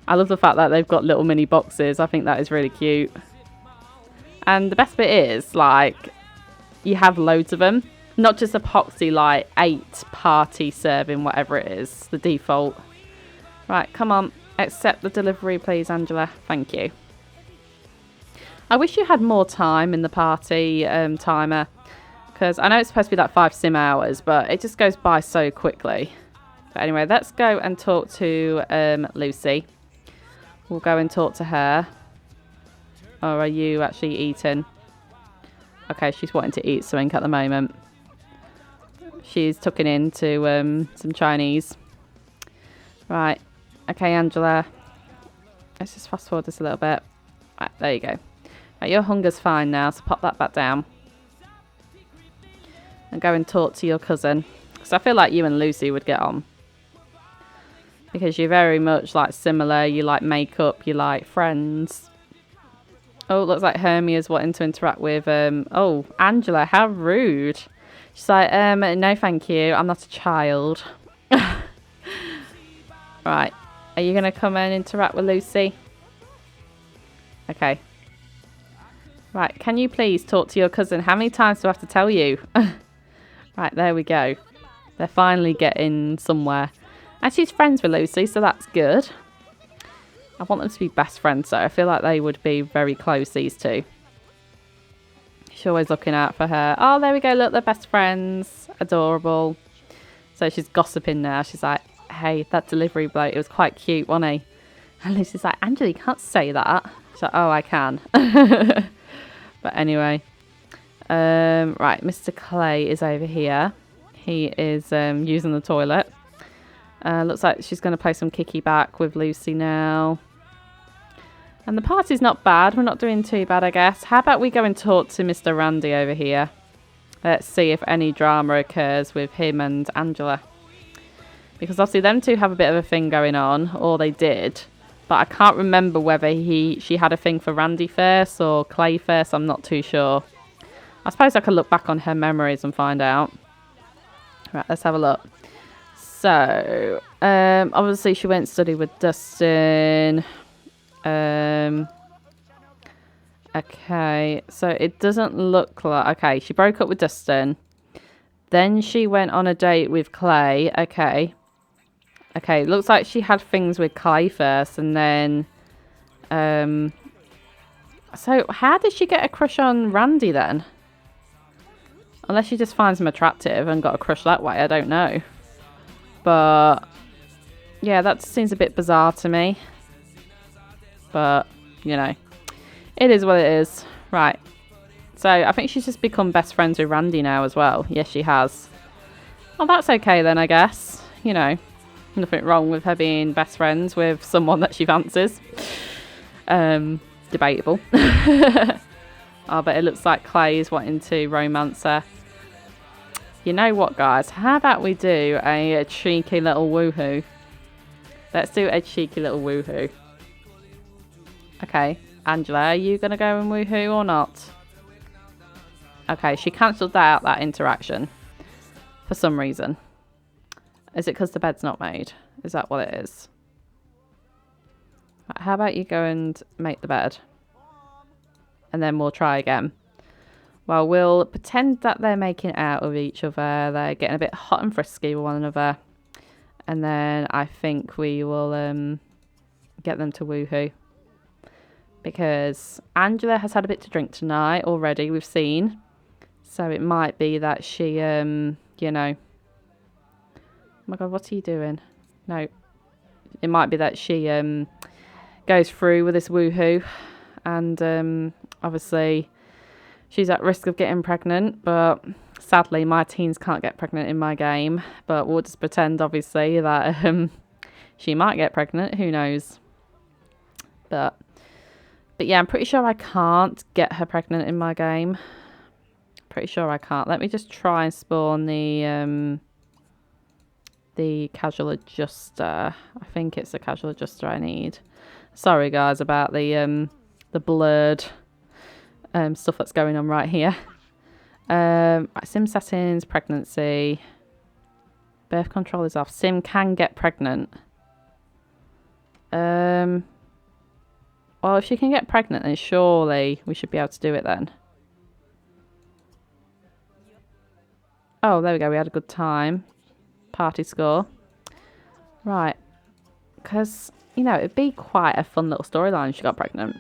I love the fact that they've got little mini boxes. I think that is really cute. And the best bit is, like, you have loads of them. Not just epoxy, like 8 party serving, whatever it is. The default. Right, come on. Accept the delivery, please, Angela. Thank you. I wish you had more time in the party timer. Because I know it's supposed to be like 5 sim hours, but it just goes by so quickly. But anyway, let's go and talk to Lucy. We'll go and talk to her. Or are you actually eating? Okay, she's wanting to eat something at the moment. She's tucking into some Chinese. Right. Okay, Angela. Let's just fast forward this a little bit. Right, there you go. Right, your hunger's fine now, so pop that back down. And go and talk to your cousin. Because I feel like you and Lucy would get on. Because you're very much like similar. You like makeup. You like friends. Oh, looks like Hermia's wanting to interact with... oh, Angela, how rude. She's like, no thank you. I'm not a child. Right. Are you going to come and interact with Lucy? Okay. Right, can you please talk to your cousin? How many times do I have to tell you? Right, there we go. They're finally getting somewhere. And she's friends with Lucy, so that's good. I want them to be best friends, so I feel like they would be very close, these two. She's always looking out for her. Oh, there we go. Look, they're best friends. Adorable. So she's gossiping now. She's like, hey, that delivery bloke, it was quite cute, wasn't he? And Lucy's like, Angela, you can't say that. She's like, oh, I can. But anyway. Right, Mr. Clay is over here. He is using the toilet. Looks like she's going to play some kicky back with Lucy now. And the party's not bad. We're not doing too bad, I guess. How about we go and talk to Mr. Randy over here? Let's see if any drama occurs with him and Angela. Because obviously them two have a bit of a thing going on. Or they did. But I can't remember whether she had a thing for Randy first or Clay first. I'm not too sure. I suppose I could look back on her memories and find out. Right, let's have a look. So, obviously she went to study with Dustin. Okay, so it doesn't look like... Okay, she broke up with Dustin. Then she went on a date with Clay. Okay. Okay, looks like she had things with Clay first and then... So, how did she get a crush on Randy then? Unless she just finds him attractive and got a crush that way, I don't know. But, yeah, that seems a bit bizarre to me. But, you know, it is what it is. Right. So, I think she's just become best friends with Randy now as well. Yes, she has. Well, that's okay then, I guess. You know, nothing wrong with her being best friends with someone that she fancies. Debatable. Oh, but it looks like Clay is wanting to romance her. You know what, guys? How about we do a cheeky little woohoo? Let's do a cheeky little woohoo. Okay, Angela, are you going to go and woohoo or not? Okay, she cancelled out that interaction for some reason. Is it because the bed's not made? Is that what it is? How about you go and make the bed? And then we'll try again. Well, we'll pretend that they're making out with each other. They're getting a bit hot and frisky with one another. And then I think we will get them to woohoo. Because Angela has had a bit to drink tonight already, we've seen. So it might be that she, you know... Oh my God, what are you doing? No. It might be that she goes through with this woohoo. And obviously... she's at risk of getting pregnant, but Sadly, my teens can't get pregnant in my game, but we'll just pretend, obviously, that she might get pregnant. Who knows? But yeah, I'm pretty sure I can't get her pregnant in my game. Pretty sure I can't. Let me just try and spawn the casual adjuster. I think it's the casual adjuster I need. Sorry, guys, about the blurred stuff that's going on right here. Right, sim settings, pregnancy, birth control is off. Sim can get pregnant. Well, if she can get pregnant, then surely we should be able to do it then. Oh, there we go. We had a good time. Party score. Right. Because, you know, it'd be quite a fun little storyline if she got pregnant.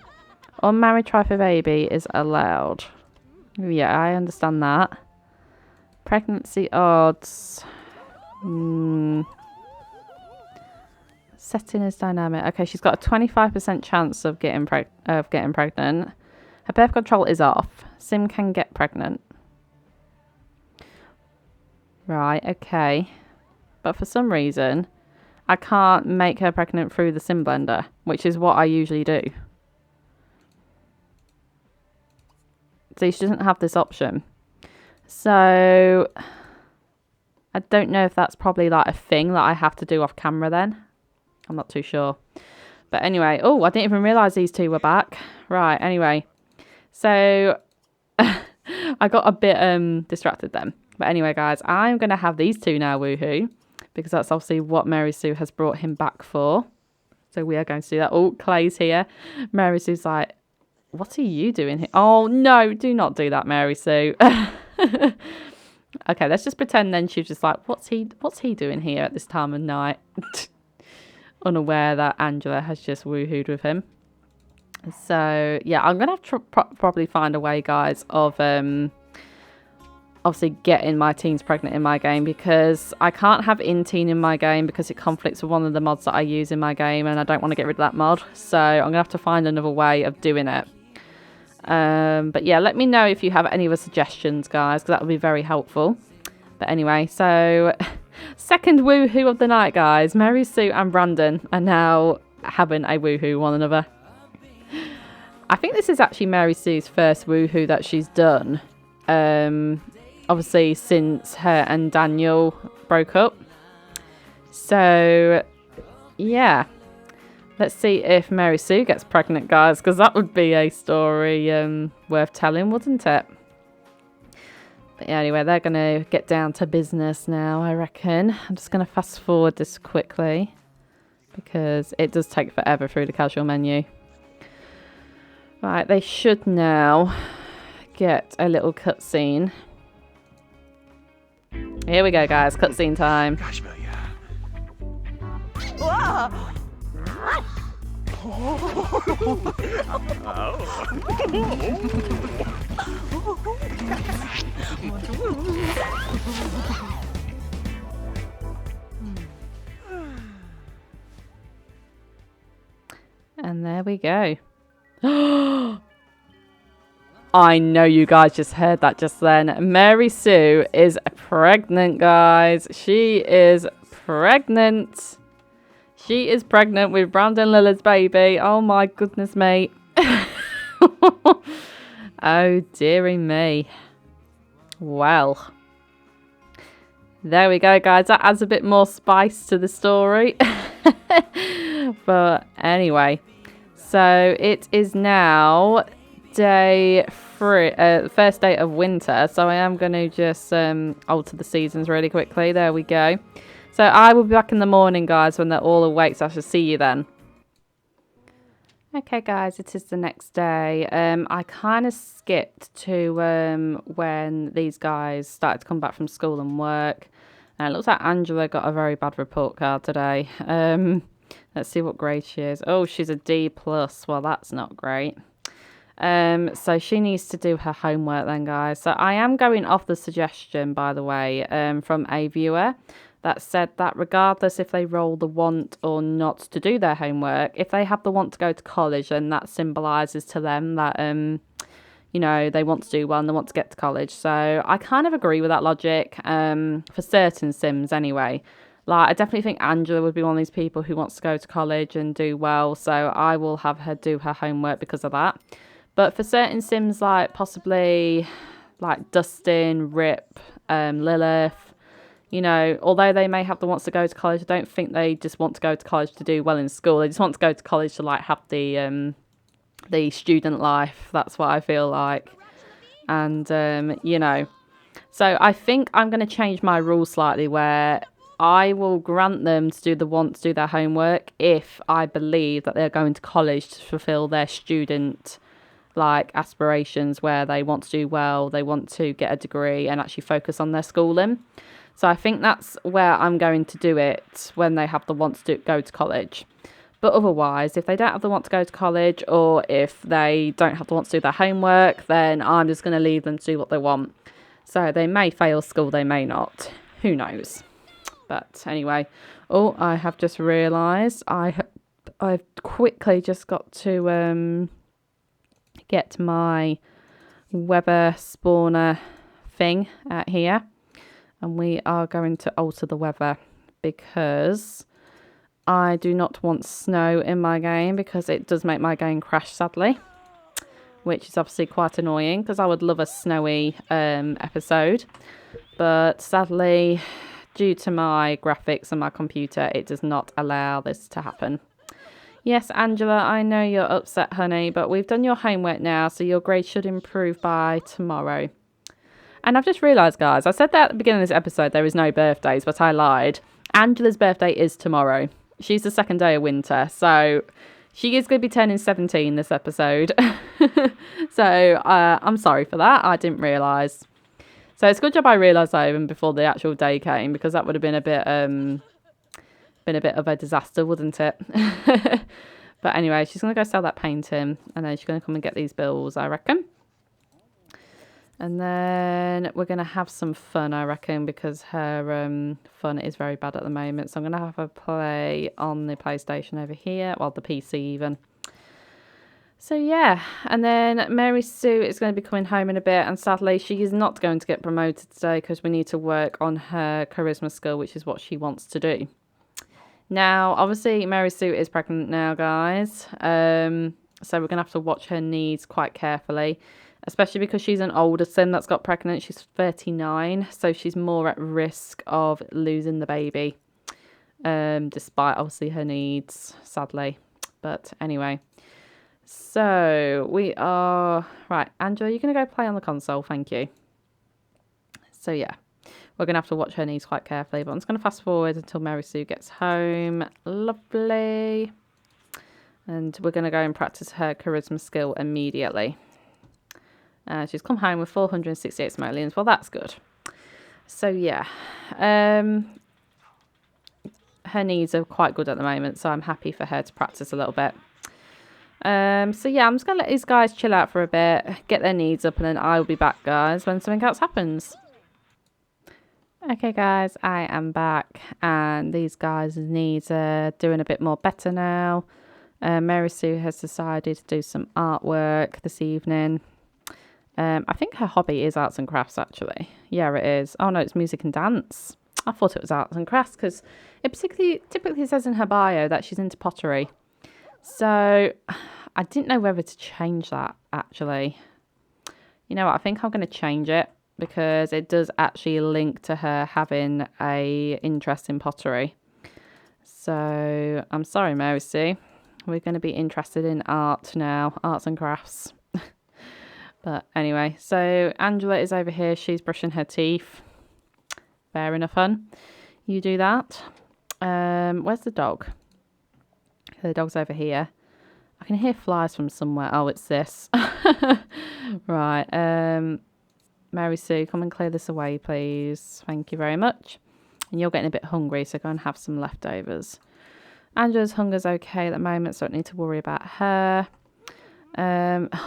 Unmarried try for baby is allowed. Yeah, I understand that. Pregnancy odds. Setting is dynamic. Okay, she's got a 25% chance of getting pregnant. Her birth control is off. Sim can get pregnant. Right, okay. But for some reason, I can't make her pregnant through the sim blender, which is what I usually do. See, she doesn't have this option. So I don't know if that's probably like a thing that I have to do off camera then. I'm not too sure. But anyway, oh, I didn't even realise these two were back. Right, anyway. So I got a bit distracted then. But anyway, guys, I'm going to have these two now, woohoo. Because that's obviously what Mary Sue has brought him back for. So we are going to do that. Oh, Clay's here. Mary Sue's like, what are you doing here? Oh, no, do not do that, Mary Sue. Okay, let's just pretend then she's just like, what's he doing here at this time of night? Unaware that Angela has just woohooed with him. So, yeah, I'm going to have to probably find a way, guys, of obviously getting my teens pregnant in my game, because I can't have in-teen in my game because it conflicts with one of the mods that I use in my game, and I don't want to get rid of that mod. So I'm going to have to find another way of doing it. But yeah, let me know if you have any other suggestions, guys, because that would be very helpful. But anyway, so second woohoo of the night, guys. Mary Sue and Brandon are now having a woohoo one another. I think this is actually Mary Sue's first woohoo that she's done. Obviously, since her and Daniel broke up. So, yeah. Let's see if Mary Sue gets pregnant, guys, because that would be a story worth telling, wouldn't it? But yeah, anyway, they're going to get down to business now, I reckon. I'm just going to fast forward this quickly because it does take forever through the casual menu. Right, they should now get a little cutscene. Here we go, guys. Cutscene time. And there we go. I know you guys just heard that just then. Mary Sue is pregnant, guys. She is pregnant. She is pregnant with Brandon Lillard's baby. Oh my goodness, mate. Oh dearie me. Well, there we go, guys. That adds a bit more spice to the story. But anyway, so it is now day 3, first day of winter. So I am going to just alter the seasons really quickly. There we go. So I will be back in the morning, guys, when they're all awake. So I shall see you then. Okay, guys, it is the next day. I kind of skipped to when these guys started to come back from school and work. And it looks like Angela got a very bad report card today. Let's see what grade she is. Oh, she's a D+. Well, that's not great. So she needs to do her homework then, guys. So I am going off the suggestion, by the way, from a viewer that said that regardless if they roll the want or not to do their homework, if they have the want to go to college, then that symbolises to them that, you know, they want to do well and they want to get to college. So I kind of agree with that logic, for certain Sims anyway. Like, I definitely think Angela would be one of these people who wants to go to college and do well. So I will have her do her homework because of that. But for certain Sims, like possibly like Dustin, Rip, Lilith, you know, although they may have the wants to go to college, I don't think they just want to go to college to do well in school. They just want to go to college to like have the student life. That's what I feel like. And you know, so I think I'm going to change my rule slightly, where I will grant them to do their homework if I believe that they're going to college to fulfill their student like aspirations, where they want to do well, they want to get a degree and actually focus on their schooling. So I think that's where I'm going to do it, when they have the want to go to college. But otherwise, if they don't have the want to go to college, or if they don't have the want to do their homework, then I'm just going to leave them to do what they want. So they may fail school, they may not. Who knows? But anyway, oh, I have just realised I've quickly just got to get my Weber spawner thing out here, and we are going to alter the weather because I do not want snow in my game, because it does make my game crash, sadly, which is obviously quite annoying because I would love a snowy episode, but sadly, due to my graphics and my computer, it does not allow this to happen. Yes, Angela, I know you're upset, honey, but we've done your homework now, so your grade should improve by tomorrow. And I've just realised, guys, I said that at the beginning of this episode, there is no birthdays, but I lied. Angela's birthday is tomorrow. She's the second day of winter, so she is going to be turning 17 this episode. So I'm sorry for that. I didn't realise. So it's a good job I realised that even before the actual day came, because that would have been a bit of a disaster, wouldn't it? But anyway, she's going to go sell that painting, and then she's going to come and get these bills, I reckon. And then we're going to have some fun, I reckon, because her fun is very bad at the moment. So I'm going to have her play on the PlayStation over here, well, the PC even. So yeah, and then Mary Sue is going to be coming home in a bit, and sadly she is not going to get promoted today because we need to work on her charisma skill, which is what she wants to do. Now, obviously, Mary Sue is pregnant now, guys. So we're going to have to watch her needs quite carefully, especially because she's an older sim that's got pregnant. She's 39, so she's more at risk of losing the baby, despite obviously her needs, sadly. But anyway, so we are... Right, Angela, you're going to go play on the console, thank you. So yeah, we're going to have to watch her needs quite carefully, but I'm just going to fast forward until Mary Sue gets home. Lovely. And we're going to go and practice her charisma skill immediately. She's come home with 468 simoleons. Well, that's good. So yeah, her needs are quite good at the moment, so I'm happy for her to practice a little bit. So yeah, I'm just going to let these guys chill out for a bit, get their needs up, and then I'll be back, guys, when something else happens. Okay, guys, I am back, and these guys' needs are doing a bit more better now. Mary Sue has decided to do some artwork this evening. I think her hobby is arts and crafts, actually. Yeah, it is. Oh, no, it's music and dance. I thought it was arts and crafts because it typically says in her bio that she's into pottery. So I didn't know whether to change that, actually. You know what? I think I'm going to change it because it does actually link to her having a interest in pottery. So I'm sorry, Mary Sue. We're going to be interested in art now, arts and crafts. But anyway, so Angela is over here. She's brushing her teeth. Fair enough, hun. You do that. Where's the dog? The dog's over here. I can hear flies from somewhere. Oh, it's this. Right. Mary Sue, come and clear this away, please. Thank you very much. And you're getting a bit hungry, so go and have some leftovers. Angela's hunger's okay at the moment, so I don't need to worry about her.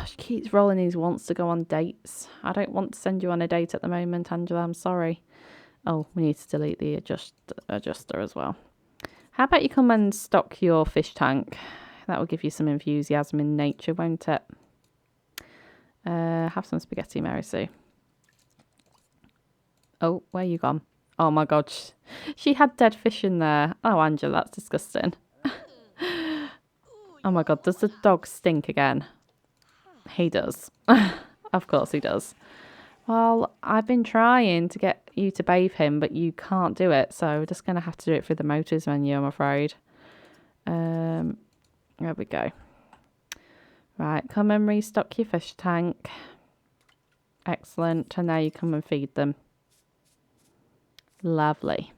She keeps rolling these wants to go on dates. I don't want to send you on a date at the moment, Angela. I'm sorry. Oh, we need to delete the adjuster as well. How about you come and stock your fish tank? That will give you some enthusiasm in nature, won't it? Have some spaghetti, Mary Sue. Oh, where you gone? Oh my God. She had dead fish in there. Oh, Angela, that's disgusting. Oh my God, does the dog stink again? He does. Of course he does. Well, I've been trying to get you to bathe him, but you can't do it. So we're just going to have to do it through the motors menu, I'm afraid. There we go. Right, come and restock your fish tank. Excellent. And now you come and feed them. Lovely.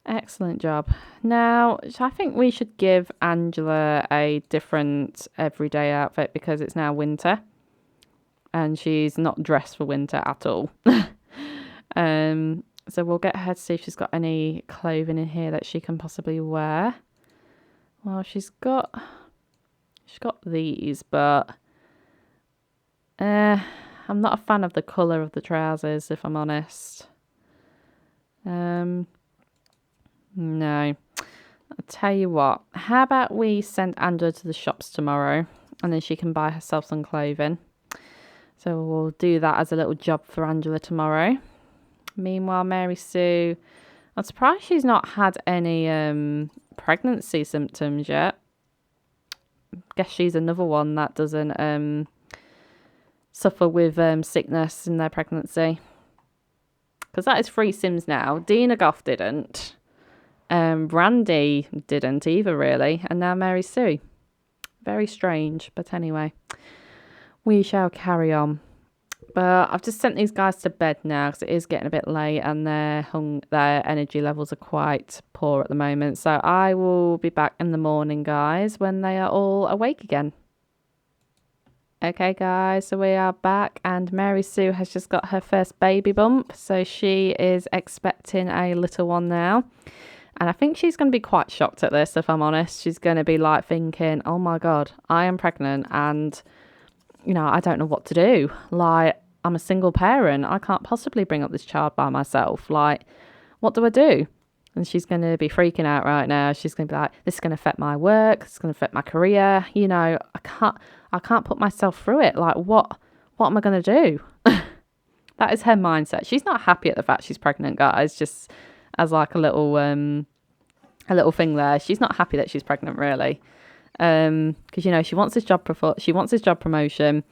Excellent job. Now, I think we should give Angela a different everyday outfit because it's now winter. And she's not dressed for winter at all. So we'll get her to see if she's got any clothing in here that she can possibly wear. Well, she's got these, but I'm not a fan of the colour of the trousers, if I'm honest. No. I'll tell you what. How about we send Angela to the shops tomorrow and then she can buy herself some clothing. So we'll do that as a little job for Angela tomorrow. Meanwhile, Mary Sue, I'm surprised she's not had any pregnancy symptoms yet. Guess she's another one that doesn't suffer with sickness in their pregnancy. Because that is 3 Sims now. Dina Goff didn't. Brandy didn't either, really. And now Mary Sue. Very strange. But anyway, we shall carry on. But I've just sent these guys to bed now because it is getting a bit late and their energy levels are quite poor at the moment. So I will be back in the morning, guys, when they are all awake again. Okay, guys, so we are back and Mary Sue has just got her first baby bump. So she is expecting a little one now. And I think she's going to be quite shocked at this, if I'm honest. She's going to be like thinking, oh my God, I am pregnant and, you know, I don't know what to do. Like, I'm a single parent. I can't possibly bring up this child by myself. Like, what do I do? And she's going to be freaking out right now. She's going to be like, this is going to affect my work. It's going to affect my career. You know, I can't put myself through it. Like, what am I going to do? That is her mindset. She's not happy at the fact she's pregnant, guys. Just as like a little thing there. She's not happy that she's pregnant, really. Because, you know, she wants this job promotion.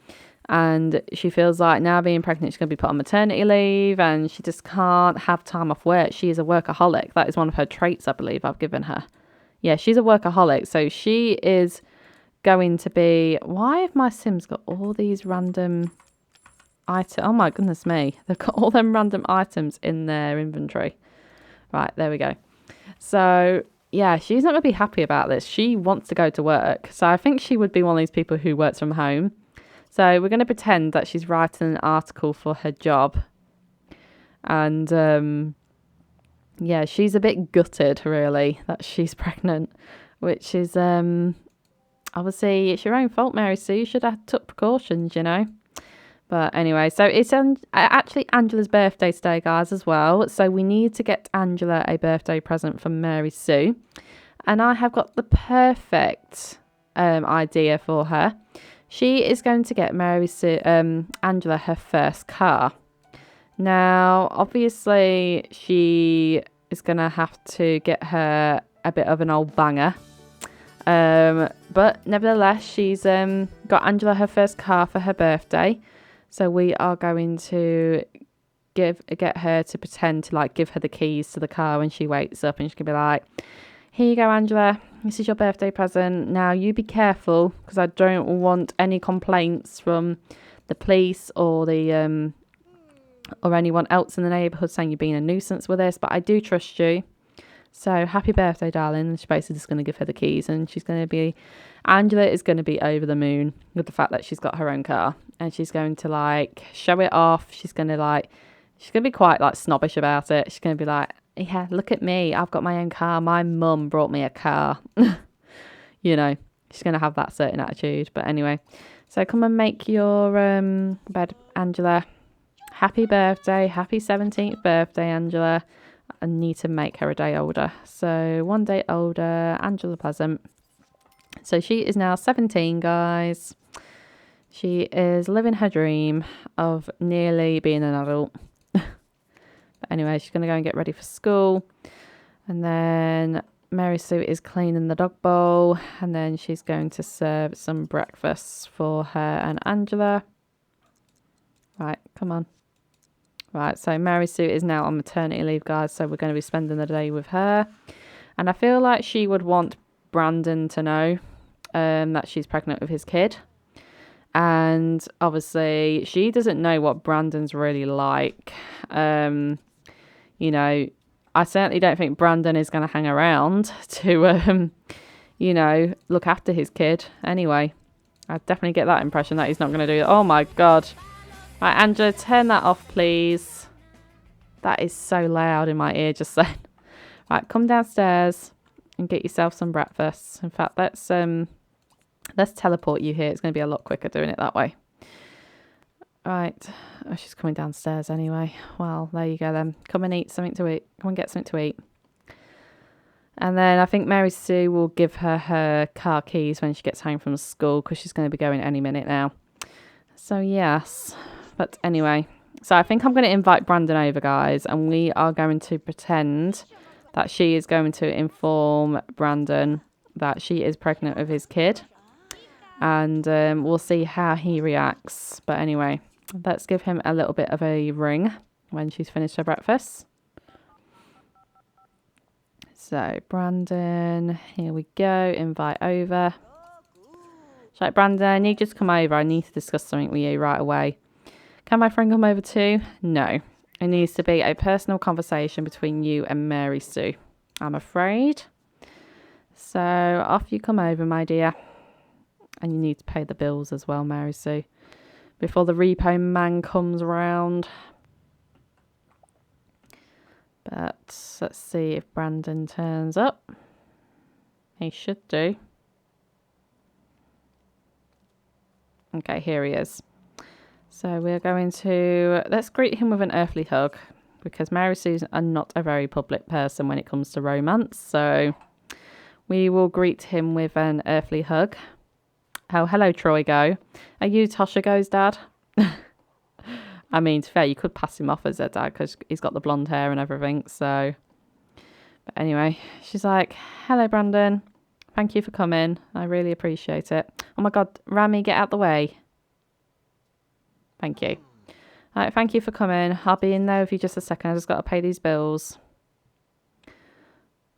And she feels like now being pregnant, she's going to be put on maternity leave and she just can't have time off work. She is a workaholic. That is one of her traits, I believe, I've given her. Yeah, she's a workaholic. So she is going to be... Why have my Sims got all these random items? Oh, my goodness me. They've got all them random items in their inventory. Right, there we go. So, yeah, she's not going to be happy about this. She wants to go to work. So I think she would be one of these people who works from home. So we're going to pretend that she's writing an article for her job. And, yeah, she's a bit gutted, really, that she's pregnant. Which is, obviously, it's your own fault, Mary Sue. You should have took precautions, you know. But anyway, so it's actually Angela's birthday today, guys, as well. So we need to get Angela a birthday present from Mary Sue. And I have got the perfect idea for her. She is going to get Angela her first car. Now, obviously, she is going to have to get her a bit of an old banger. But nevertheless, she's got Angela her first car for her birthday. So we are going to get her to pretend to like give her the keys to the car when she wakes up, and she's going to be like, here you go, Angela. This is your birthday present. Now, you be careful because I don't want any complaints from the police or the or anyone else in the neighbourhood saying you're being a nuisance with this, but I do trust you. So, happy birthday, darling. And she's basically just going to give her the keys, and Angela is going to be over the moon with the fact that she's got her own car, and she's going to like show it off. She's going to be quite like snobbish about it. She's going to be like, yeah, look at me. I've got my own car. My mum brought me a car. You know, she's going to have that certain attitude. But anyway, so come and make your bed, Angela. Happy birthday. Happy 17th birthday, Angela. I need to make her a day older. So 1 day older, Angela Pleasant. So she is now 17, guys. She is living her dream of nearly being an adult. But anyway, she's going to go and get ready for school. And then Mary Sue is cleaning the dog bowl. And then she's going to serve some breakfast for her and Angela. Right, come on. Right, so Mary Sue is now on maternity leave, guys. So we're going to be spending the day with her. And I feel like she would want Brandon to know that she's pregnant with his kid. And obviously, she doesn't know what Brandon's really like. You know, I certainly don't think Brandon is going to hang around to, you know, look after his kid. Anyway, I definitely get that impression that he's not going to do it. Oh, my God. Right, Angela, turn that off, please. That is so loud in my ear just then. Right, come downstairs and get yourself some breakfast. In fact, let's teleport you here. It's going to be a lot quicker doing it that way. Right. Oh, she's coming downstairs anyway. Well, there you go then. Come and eat something to eat. Come and get something to eat. And then I think Mary Sue will give her car keys when she gets home from school because she's going to be going any minute now. So, yes. But anyway, so I think I'm going to invite Brandon over, guys, and we are going to pretend that she is going to inform Brandon that she is pregnant with his kid. And we'll see how he reacts. But anyway, let's give him a little bit of a ring when she's finished her breakfast. So, Brandon, here we go. Invite over. She's like, Brandon, I need you to come over. I need to discuss something with you right away. Can my friend come over too? No. It needs to be a personal conversation between you and Mary Sue, I'm afraid. So, off you come over, my dear. And you need to pay the bills as well, Mary Sue, before the repo man comes round. But let's see if Brandon turns up. He should do. Okay, here he is. So we're going to, let's greet him with an earthly hug, because Mary Sue's are not a very public person when it comes to romance. So we will greet him with an earthly hug. Oh, hello, Troy Go. Are you Tasha Go's dad? I mean, to be fair, you could pass him off as her dad because he's got the blonde hair and everything. So, but anyway, she's like, hello, Brandon. Thank you for coming. I really appreciate it. Oh my God, Rami, get out the way. Thank you. All right, thank you for coming. I'll be in there with you just a second. I just got to pay these bills.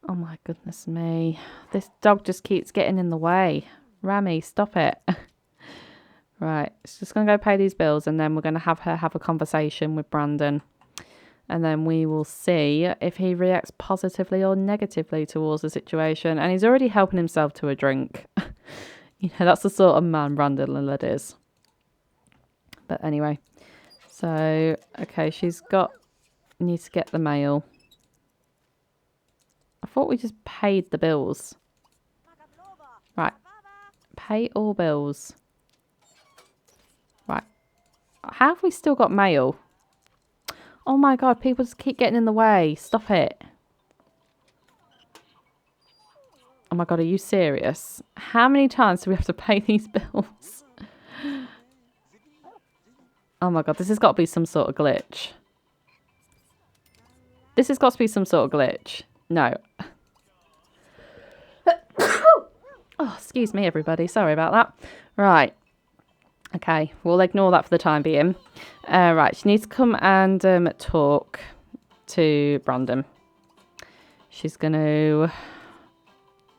Oh my goodness me. This dog just keeps getting in the way. Rami, stop it. Right, it's just going to go pay these bills and then we're going to have her have a conversation with Brandon. And then we will see if he reacts positively or negatively towards the situation. And he's already helping himself to a drink. You know, that's the sort of man Brandon Lillard is. But anyway, so, okay, needs to get the mail. I thought we just paid the bills. Right, pay all bills. Right, how have we still got mail? Oh my God, people just keep getting in the way. Stop it. Oh my God, are you serious? How many times do we have to pay these bills? Oh my God, this has got to be some sort of glitch. This has got to be some sort of glitch. No. Oh, excuse me, everybody. Sorry about that. Right. Okay, we'll ignore that for the time being. Right, she needs to come and talk to Brandon. She's going to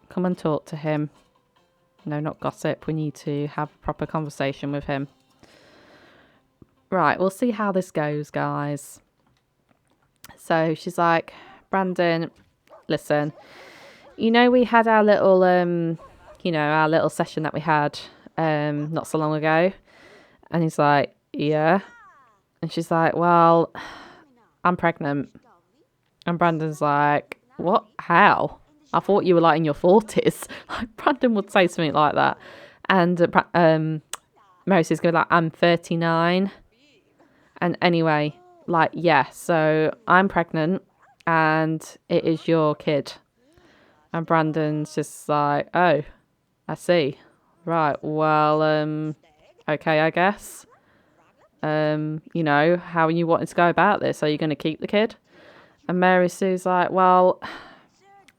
come and talk to him. No, not gossip. We need to have a proper conversation with him. Right, we'll see how this goes, guys. So she's like, Brandon, listen, you know, we had our little, our little session that we had not so long ago. And he's like, yeah. And she's like, well, I'm pregnant. And Brandon's like, what? How? I thought you were like in your 40s. Like, Brandon would say something like that. And Mary's going like, I'm 39. And anyway, like, yeah, so I'm pregnant and it is your kid. And Brandon's just like, oh, I see. Right, well, okay, I guess. You know, how are you wanting to go about this? Are you going to keep the kid? And Mary Sue's like, well,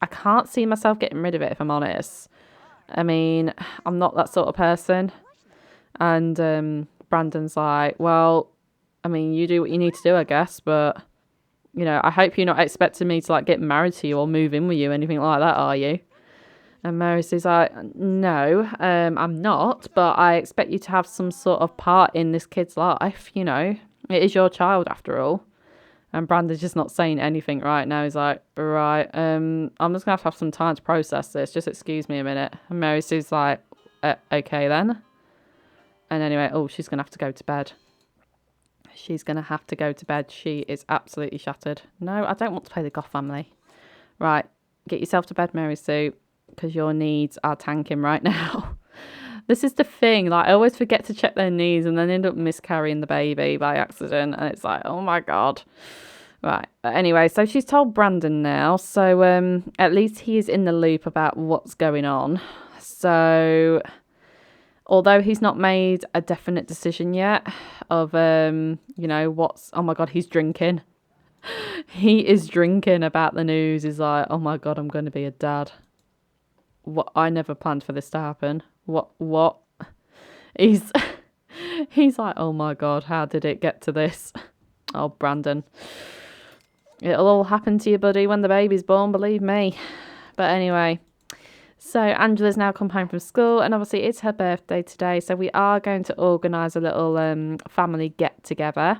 I can't see myself getting rid of it, if I'm honest. I mean, I'm not that sort of person. And Brandon's like, well, I mean, you do what you need to do, I guess, but, you know, I hope you're not expecting me to, like, get married to you or move in with you, anything like that, are you? And Mary Sue's like, no, I'm not, but I expect you to have some sort of part in this kid's life, you know. It is your child, after all. And Brandon's just not saying anything right now. He's like, right, I'm just going to have some time to process this. Just excuse me a minute. And Mary Sue's like, okay then. And anyway, she's going to have to go to bed. She's going to have to go to bed. She is absolutely shattered. No, I don't want to play the Goth family. Right, get yourself to bed, Mary Sue, because your needs are tanking right now. This is the thing. Like, I always forget to check their needs and then end up miscarrying the baby by accident. And it's like, oh my God. Right. But anyway, so she's told Brandon now. So at least he is in the loop about what's going on. So although he's not made a definite decision yet of, you know, oh my God, he's drinking. He is drinking about the news. He's like, oh my God, I'm going to be a dad. What? I never planned for this to happen. What? He's like, oh my God, how did it get to this? Oh, Brandon. It'll all happen to you, buddy, when the baby's born, believe me. But anyway, so Angela's now come home from school, and obviously it's her birthday today, so we are going to organise a little family get-together.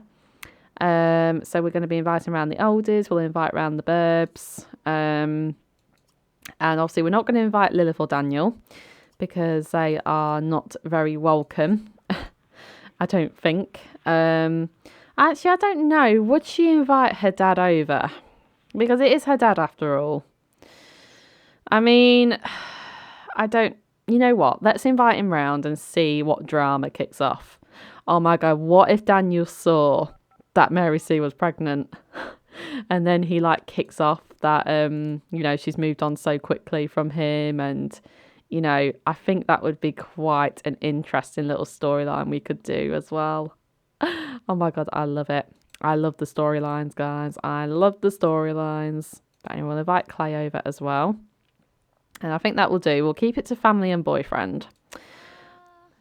So we're going to be inviting around the oldies, we'll invite around the burbs, and obviously we're not going to invite Lilith or Daniel, because they are not very welcome, I don't think. Actually, I don't know. Would she invite her dad over? Because it is her dad after all. I mean, I don't... You know what? Let's invite him round and see what drama kicks off. Oh my God, what if Daniel saw that Mary Sue was pregnant? And then he, like, kicks off that, you know, she's moved on so quickly from him. And, you know, I think that would be quite an interesting little storyline we could do as well. Oh my God, I love it. I love the storylines, guys. I love the storylines. But anyway, we'll invite Clay over as well. And I think that will do. We'll keep it to family and boyfriend.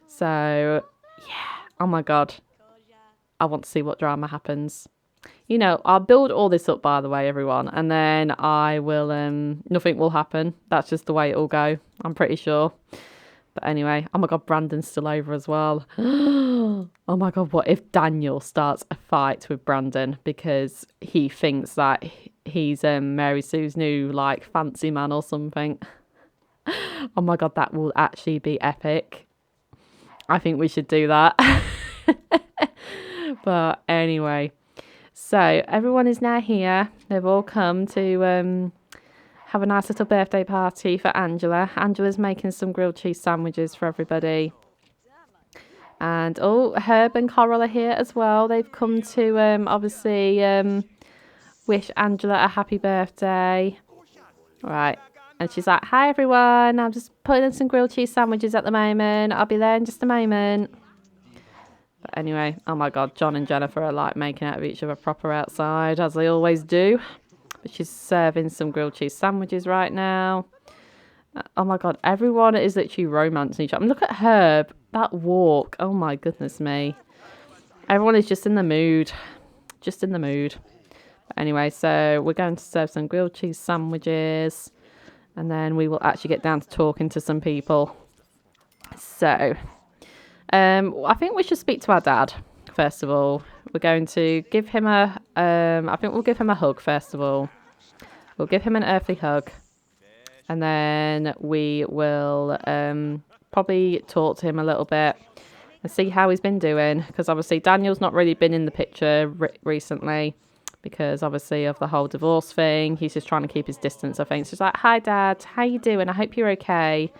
So, yeah. Oh my God. I want to see what drama happens. You know, I'll build all this up, by the way, everyone. And then I will, nothing will happen. That's just the way it'll go. I'm pretty sure. But anyway, oh my God, Brandon's still over as well. Oh my God, what if Daniel starts a fight with Brandon because he thinks that he's Mary Sue's new, like, fancy man or something? Oh my God, that will actually be epic. I think we should do that. But anyway, so everyone is now here. They've all come to have a nice little birthday party for Angela. Angela's making some grilled cheese sandwiches for everybody. And, Herb and Coral are here as well. They've come to, obviously, wish Angela a happy birthday. Right. And she's like, hi, everyone. I'm just putting in some grilled cheese sandwiches at the moment. I'll be there in just a moment. But anyway, oh, my God, John and Jennifer are, like, making out of each other proper outside, as they always do. But she's serving some grilled cheese sandwiches right now. Oh my God, everyone is literally romancing each other. I mean, look at Herb, that walk. Oh my goodness me. Everyone is just in the mood. Just in the mood. But anyway, so we're going to serve some grilled cheese sandwiches. And then we will actually get down to talking to some people. So, I think we should speak to our dad, first of all. We're going to give him I think we'll give him a hug, first of all. We'll give him an earthly hug. And then we will probably talk to him a little bit and see how he's been doing. Because obviously Daniel's not really been in the picture recently. Because obviously of the whole divorce thing. He's just trying to keep his distance, I think. So he's like, hi Dad, how you doing? I hope you're okay.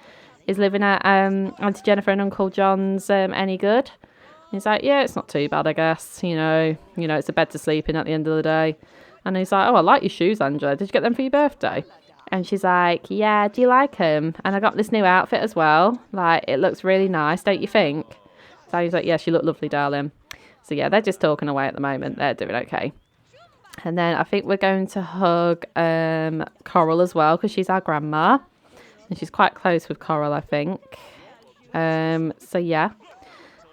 Is living at Auntie Jennifer and Uncle John's any good? He's like, yeah, it's not too bad, I guess. You know, it's a bed to sleep in at the end of the day. And he's like, oh, I like your shoes, Angela. Did you get them for your birthday? And she's like, yeah, do you like them? And I got this new outfit as well. Like, it looks really nice, don't you think? Daniel's like, yes, you look lovely, darling. So yeah, they're just talking away at the moment. They're doing okay. And then I think we're going to hug Coral as well, because she's our grandma. And she's quite close with Coral, I think. So yeah,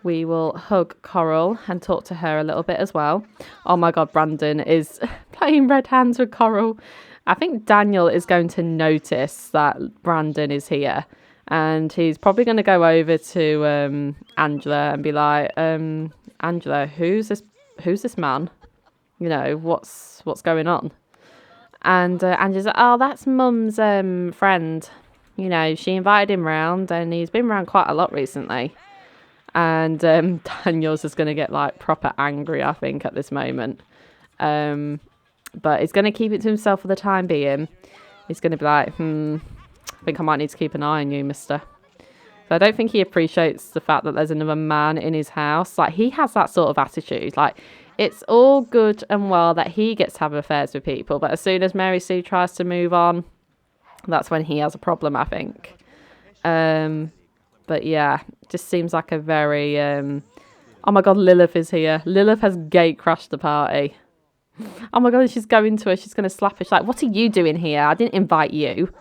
we will hug Coral and talk to her a little bit as well. Oh my God, Brandon is playing red hands with Coral. I think Daniel is going to notice that Brandon is here. And he's probably going to go over to Angela and be like, Angela, who's this man? You know, what's going on? And Angela's like, oh, that's Mum's friend. You know, she invited him round and he's been round quite a lot recently. And Daniel's just going to get like proper angry, I think, at this moment. But he's going to keep it to himself for the time being. He's going to be like, I think I might need to keep an eye on you, mister. So I don't think he appreciates the fact that there's another man in his house. Like, he has that sort of attitude. Like, it's all good and well that he gets to have affairs with people. But as soon as Mary Sue tries to move on, that's when he has a problem, I think. But yeah, just seems like a very... oh my God, Lilith is here. Lilith has gate crashed the party. Oh my God, she's going to her. She's going to slap her. She's like, what are you doing here? I didn't invite you.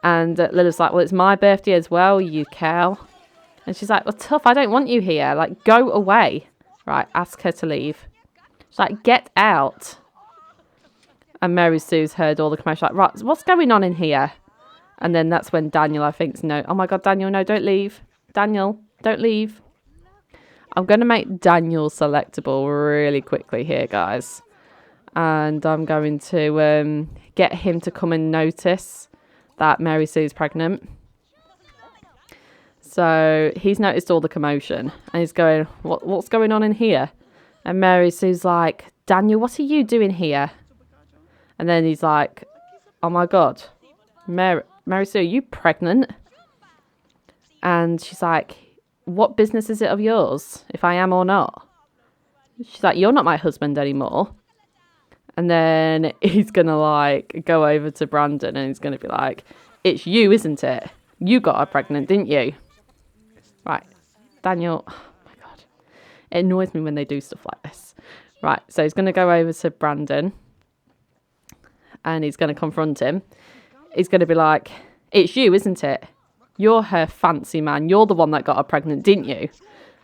And Lilith's like, well, it's my birthday as well, you cow. And she's like, well, tough, I don't want you here. Like, go away. Right, ask her to leave. She's like, get out. And Mary Sue's heard all the commotion. Like, right, what's going on in here? And then that's when Daniel, I think, no. Oh my God, Daniel, no, don't leave. Daniel, don't leave. I'm going to make Daniel selectable really quickly here, guys. And I'm going to get him to come and notice that Mary Sue's pregnant. So he's noticed all the commotion and he's going, what's going on in here? And Mary Sue's like, Daniel, what are you doing here? And then he's like, oh my God, Mary Sue, are you pregnant? And she's like, what business is it of yours, if I am or not? She's like, you're not my husband anymore. And then he's going to like go over to Brandon and he's going to be like, it's you, isn't it? You got her pregnant, didn't you? Right. Daniel, oh my God. It annoys me when they do stuff like this. Right. So he's going to go over to Brandon and he's going to confront him. He's going to be like, it's you, isn't it? You're her fancy man. You're the one that got her pregnant, didn't you?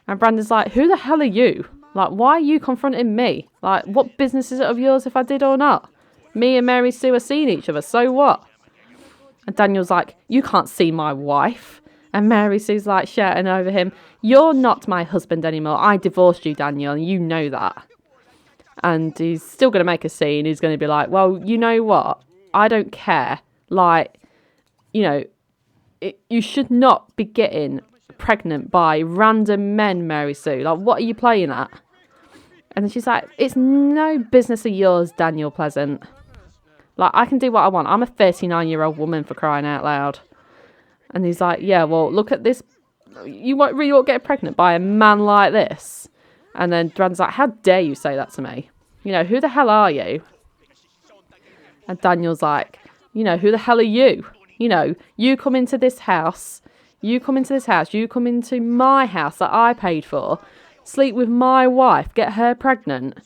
And Brandon's like, who the hell are you? Like, why are you confronting me? Like, what business is it of yours if I did or not? Me and Mary Sue are seeing each other, so what? And Daniel's like, you can't see my wife. And Mary Sue's like shouting over him, you're not my husband anymore. I divorced you, Daniel, and you know that. And he's still going to make a scene. He's going to be like, well, you know what? I don't care. Like, you know, you should not be getting pregnant by random men, Mary Sue. Like, what are you playing at? And then she's like, it's no business of yours, Daniel Pleasant. Like, I can do what I want. I'm a 39-year-old woman, for crying out loud. And he's like, yeah, well, look at this. You really won't get pregnant by a man like this. And then Brandon's like, how dare you say that to me? You know, who the hell are you? And Daniel's like, you know, who the hell are you? You know, you come into this house. You come into my house that I paid for. Sleep with my wife. Get her pregnant.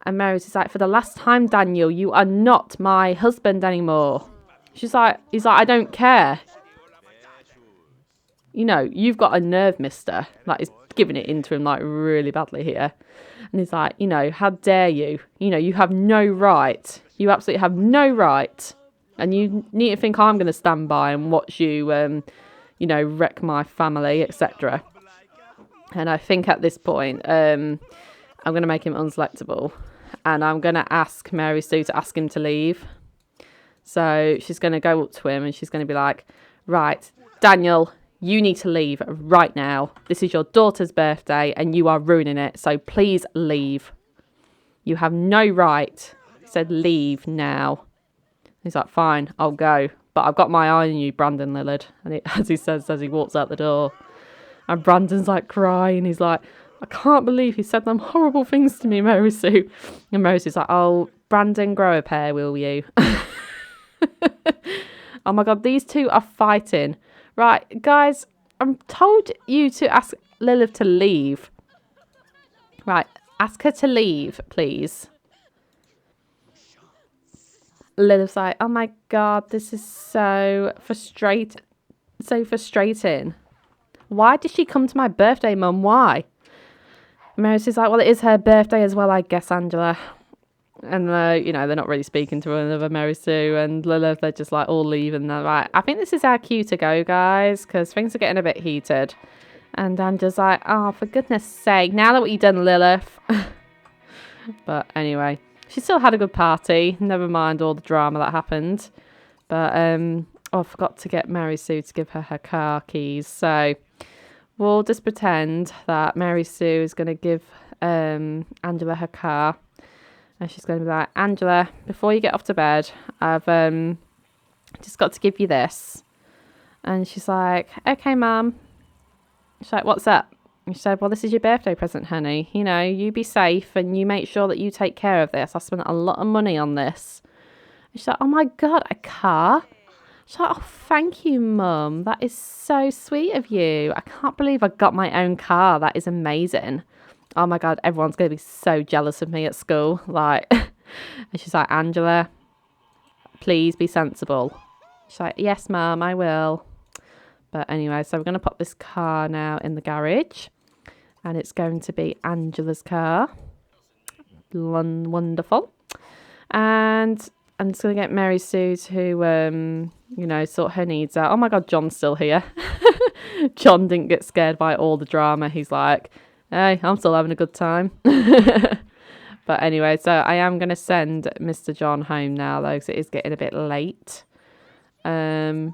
And Mary's like, for the last time, Daniel, you are not my husband anymore. He's like, I don't care. You know, you've got a nerve, mister. Like, he's giving it into him, like, really badly here. And he's like, you know, how dare you? You know, you have no right. You absolutely have no right. And you need to think I'm going to stand by and watch you, you know, wreck my family, etc. And I think at this point, I'm going to make him unselectable. And I'm going to ask Mary Sue to ask him to leave. So she's going to go up to him and she's going to be like, right, Daniel, you need to leave right now. This is your daughter's birthday and you are ruining it. So please leave. You have no right. He said, leave now. He's like, fine, I'll go. But I've got my eye on you, Brandon Lillard. And as he says, as he walks out the door. And Brandon's like crying. He's like, I can't believe he said them horrible things to me, Mary Sue. And Mary Sue's like, oh, Brandon, grow a pair, will you? Oh my God, these two are fighting. Right, guys, I'm told you to ask Lilith to leave. Right, ask her to leave, please. Lilith's like, oh my God, this is so frustrating. Why did she come to my birthday, Mum? Why? Mary Sue's like, well, it is her birthday as well, I guess, Angela. And, they're not really speaking to one another, Mary Sue and Lilith. They're just like all leaving. They're like, I think this is our cue to go, guys, because things are getting a bit heated. And Angela's like, oh, for goodness sake, now that what you've done, Lilith. But anyway, she still had a good party. Never mind all the drama that happened. But, I forgot to get Mary Sue to give her car keys. So we'll just pretend that Mary Sue is going to give Angela her car. And she's going to be like, Angela, before you get off to bed, I've just got to give you this. And she's like, okay, Mum. She's like, what's up? And she said, well, this is your birthday present, honey. You be safe and you make sure that you take care of this. I spent a lot of money on this. And she's like, oh my God, a car? She's like, oh, thank you, Mum. That is so sweet of you. I can't believe I got my own car. That is amazing. Oh my God, everyone's going to be so jealous of me at school. Like, and she's like, Angela, please be sensible. She's like, yes, Mum, I will. But anyway, so we're going to put this car now in the garage. And it's going to be Angela's car. Wonderful. And I'm just going to get Mary Sue to, sort her needs out. Oh my God, John's still here. John didn't get scared by all the drama. He's like, hey, I'm still having a good time. But anyway, so I am going to send Mr. John home now, though, because it is getting a bit late. And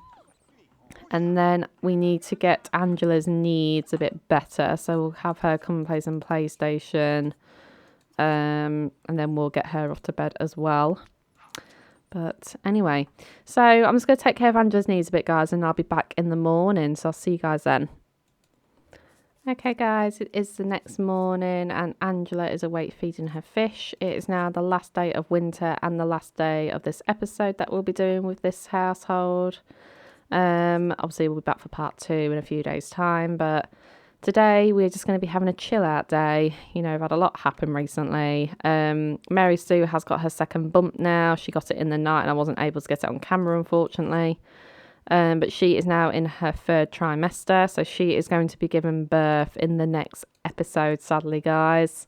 then we need to get Angela's needs a bit better. So we'll have her come and play some PlayStation. And then we'll get her off to bed as well. But anyway, so I'm just going to take care of Angela's needs a bit, guys, and I'll be back in the morning. So I'll see you guys then. Okay, guys, it is the next morning and Angela is awake feeding her fish. It is now the last day of winter and the last day of this episode that we'll be doing with this household. Obviously, we'll be back for part 2 in a few days' time, but today we're just going to be having a chill out day. We've had a lot happen recently. Mary Sue has got her second bump now. She got it in the night and I wasn't able to get it on camera, unfortunately. But she is now in her 3rd trimester, so she is going to be giving birth in the next episode, sadly, guys.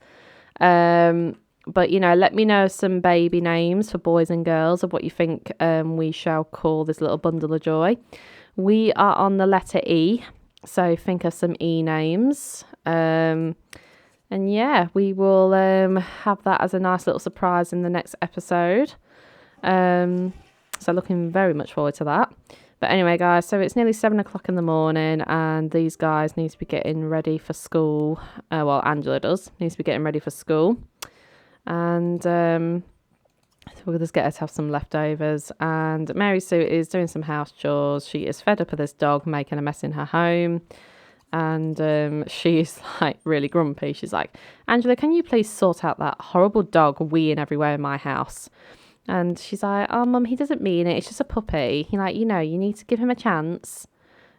But, let me know some baby names for boys and girls of what you think we shall call this little bundle of joy. We are on the letter E, so think of some E names. And yeah, we will have that as a nice little surprise in the next episode. So looking very much forward to that. But anyway, guys, so it's nearly 7 o'clock in the morning and these guys need to be getting ready for school. Well, Angela needs to be getting ready for school. And we'll just get her to have some leftovers. And Mary Sue is doing some house chores. She is fed up of this dog making a mess in her home. And she's like really grumpy. She's like, Angela, can you please sort out that horrible dog weeing everywhere in my house? And she's like, oh, Mum, he doesn't mean it. It's just a puppy. You need to give him a chance.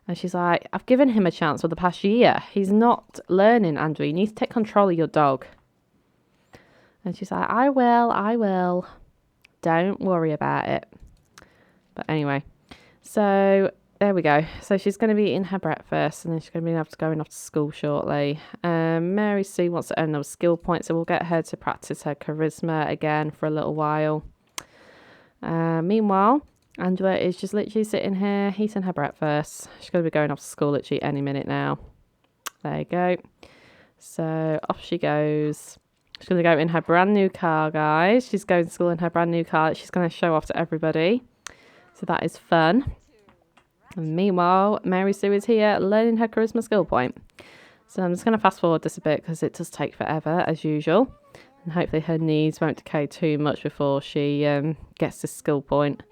And she's like, I've given him a chance for the past year. He's not learning, Andrew. You need to take control of your dog. And she's like, I will. Don't worry about it. But anyway, so there we go. So she's going to be eating her breakfast and then she's going to be going off to school shortly. Mary Sue wants to earn those skill points, so we'll get her to practice her charisma again for a little while. Meanwhile, Angela is just literally sitting here eating her breakfast. She's going to be going off to school literally any minute now. There you go. So off she goes. She's going to go in her brand new car, guys. She's going to school in her brand new car that she's going to show off to everybody. So that is fun. And meanwhile, Mary Sue is here learning her charisma skill point. So I'm just going to fast forward this a bit because it does take forever as usual. And hopefully her needs won't decay too much before she gets this skill point.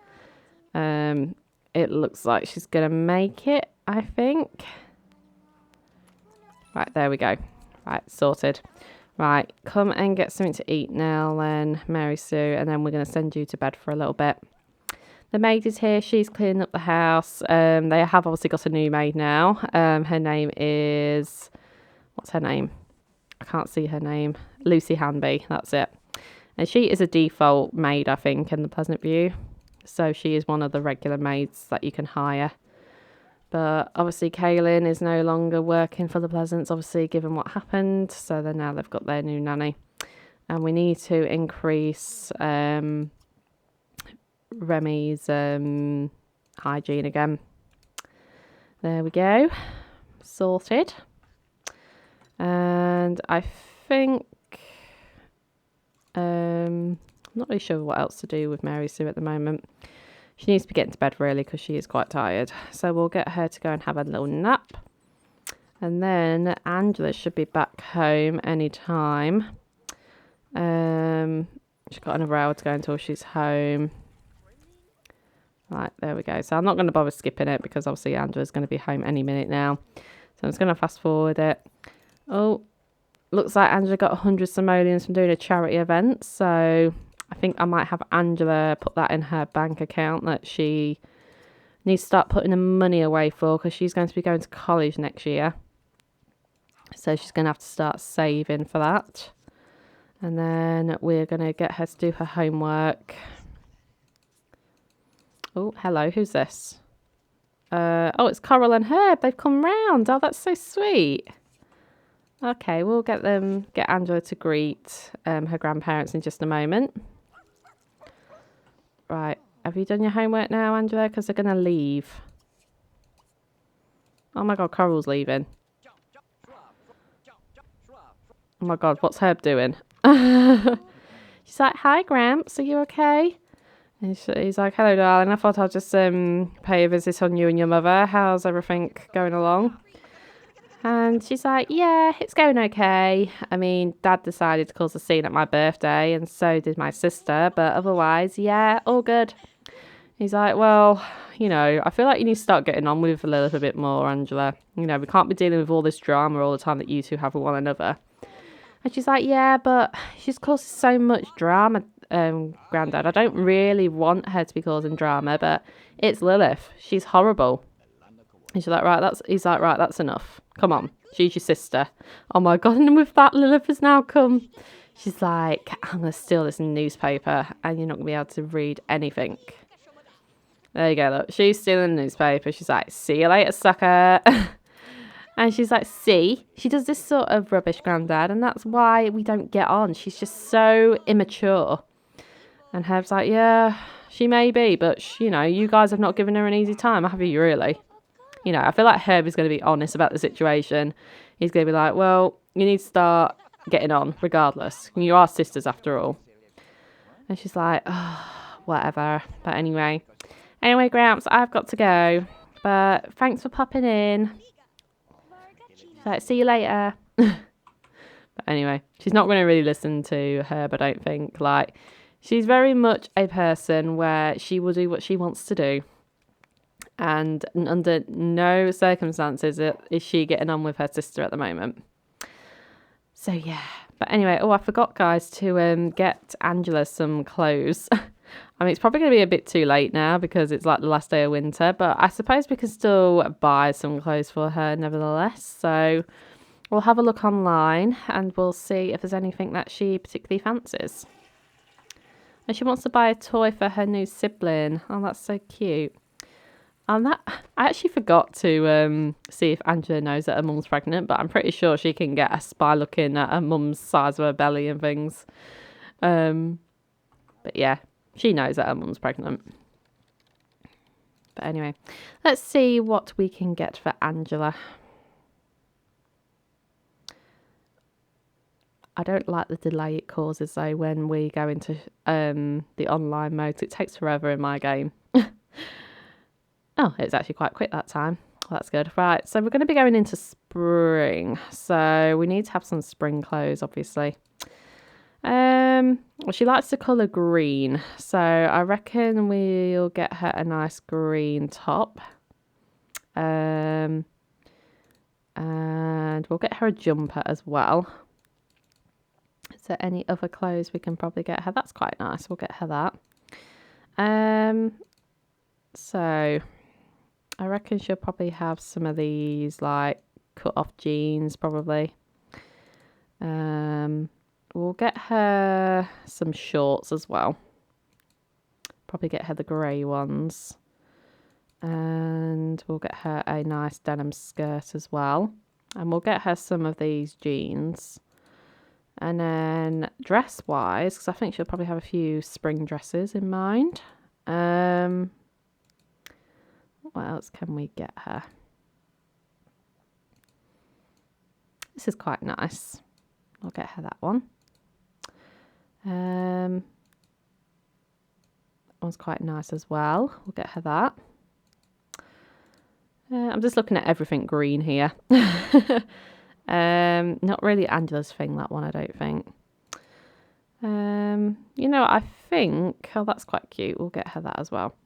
It looks like she's going to make it, I think. Right, there we go. Right, sorted. Right, come and get something to eat now then, Mary Sue, and then we're going to send you to bed for a little bit. The maid is here. She's cleaning up the house. They have obviously got a new maid now. Her name is what's her name? I can't see her name. Lucy Hanby, that's it. And she is a default maid, I think, in the Pleasant View. So she is one of the regular maids that you can hire. But obviously Kaylin is no longer working for the Pleasance, obviously, given what happened. So then now they've got their new nanny. And we need to increase Remy's hygiene again. There we go. Sorted. And I think I'm not really sure what else to do with Mary Sue at the moment. She needs to be getting to bed really because she is quite tired. So we'll get her to go and have a little nap. And then Angela should be back home any time. She's got another hour to go until she's home. Right, there we go. So I'm not going to bother skipping it because obviously Angela's going to be home any minute now. So I'm just going to fast forward it. Oh, looks like Angela got 100 simoleons from doing a charity event. So I think I might have Angela put that in her bank account that she needs to start putting the money away for because she's going to be going to college next year. So she's going to have to start saving for that. And then we're going to get her to do her homework. Oh, hello. Who's this? Oh, it's Coral and Herb. They've come round. Oh, that's so sweet. Okay, we'll get Angela to greet her grandparents in just a moment. Right. Have you done your homework now, Angela? Because they're going to leave. Oh my God, Coral's leaving. Oh my God, what's Herb doing? She's like, hi, Gramps, are you okay? And he's like, hello, darling. I thought I'll just pay a visit on you and your mother. How's everything going along? And she's like, yeah, it's going okay. I mean, Dad decided to cause a scene at my birthday, and so did my sister. But otherwise, yeah, all good. He's like, well, you know, I feel like you need to start getting on with a little bit more, Angela. You know, we can't be dealing with all this drama all the time that you two have with one another. And she's like, yeah, but she's causing so much drama, Grandad. I don't really want her to be causing drama, but it's Lilith. She's horrible. And she's like, he's like, right, that's enough. Come on, she's your sister. Oh my God, and with that, Lilith has now come. She's like, I'm going to steal this newspaper and you're not going to be able to read anything. There you go, look. She's stealing the newspaper. She's like, see you later, sucker. And she's like, see, she does this sort of rubbish, Grandad, and that's why we don't get on. She's just so immature. And Herb's like, yeah, she may be, but, you know, you guys have not given her an easy time, have you, really? You know, I feel like Herb is going to be honest about the situation. He's going to be like, well, you need to start getting on, regardless. You are sisters, after all. And she's like, oh, whatever. But anyway, Gramps, I've got to go. But thanks for popping in. Like, see you later. But anyway, she's not going to really listen to Herb, I don't think. Like, she's very much a person where she will do what she wants to do. And under no circumstances is she getting on with her sister at the moment. So, yeah. But anyway, I forgot, guys, to get Angela some clothes. I mean, it's probably going to be a bit too late now because it's like the last day of winter. But I suppose we can still buy some clothes for her nevertheless. So we'll have a look online and we'll see if there's anything that she particularly fancies. And she wants to buy a toy for her new sibling. Oh, that's so cute. And that I actually forgot to see if Angela knows that her mum's pregnant, but I'm pretty sure she can get a spy looking at her mum's size of her belly and things. But yeah, she knows that her mum's pregnant. But anyway, let's see what we can get for Angela. I don't like the delay it causes though when we go into the online mode. It takes forever in my game. Oh, it's actually quite quick that time. Well, that's good. Right, so we're going to be going into spring. So we need to have some spring clothes, obviously. Well, she likes the colour green. So I reckon we'll get her a nice green top. And we'll get her a jumper as well. Is there any other clothes we can probably get her? That's quite nice. We'll get her that. So I reckon she'll probably have some of these like cut off jeans probably. We'll get her some shorts as well. Probably get her the grey ones. And we'll get her a nice denim skirt as well. And we'll get her some of these jeans. And then dress-wise, because I think she'll probably have a few spring dresses in mind. What else can we get her? This is quite nice. I'll get her that one. That one's quite nice as well. We'll get her that. I'm just looking at everything green here. Not really Angela's thing, that one, I don't think. You know, I think... Oh, that's quite cute. We'll get her that as well.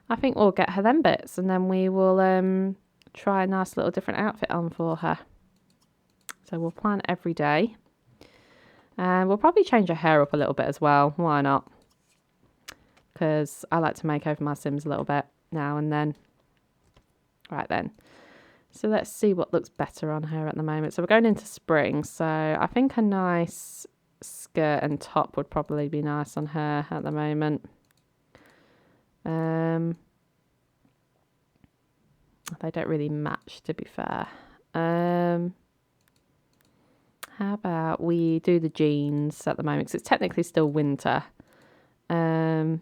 I think we'll get her them bits, and then we will try a nice little different outfit on for her. So we'll plan every day. And we'll probably change her hair up a little bit as well. Why not? Because I like to make over my Sims a little bit now and then. Right then. So let's see what looks better on her at the moment. So we're going into spring. So I think a nice skirt and top would probably be nice on her at the moment. They don't really match, to be fair. How about we do the jeans at the moment, because it's technically still winter. Yeah,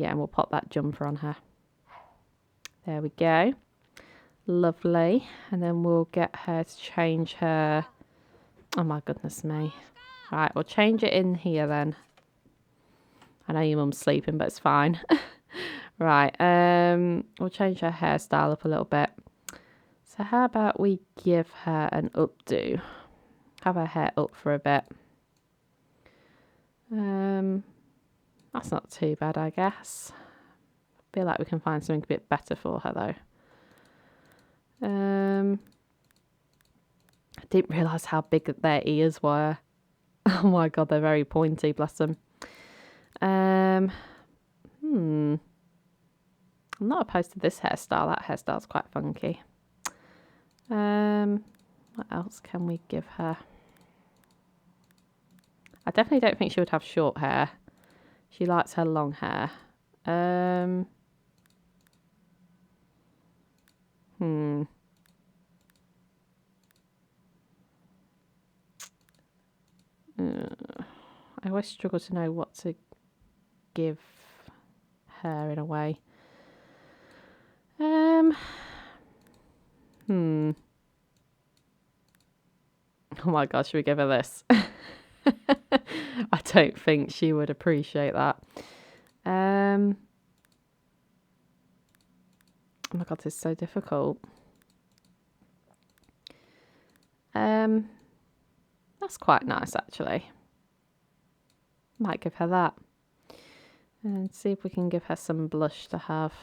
and we'll pop that jumper on her. There we go. Lovely. And then we'll get her to change her... Oh my goodness me. Right, we'll change it in here then. I know your mum's sleeping, but it's fine. Right, we'll change her hairstyle up a little bit. So how about we give her an updo? Have her hair up for a bit. That's not too bad, I guess. I feel like we can find something a bit better for her though. I didn't realise how big their ears were. Oh my god, they're very pointy, bless them. I'm not opposed to this hairstyle. That hairstyle's quite funky. What else can we give her? I definitely don't think she would have short hair. She likes her long hair. I always struggle to know what to give her in a way. Oh my god, should we give her this? I don't think she would appreciate that. Oh my god, this is so difficult. That's quite nice actually. Might give her that. And see if we can give her some blush to have.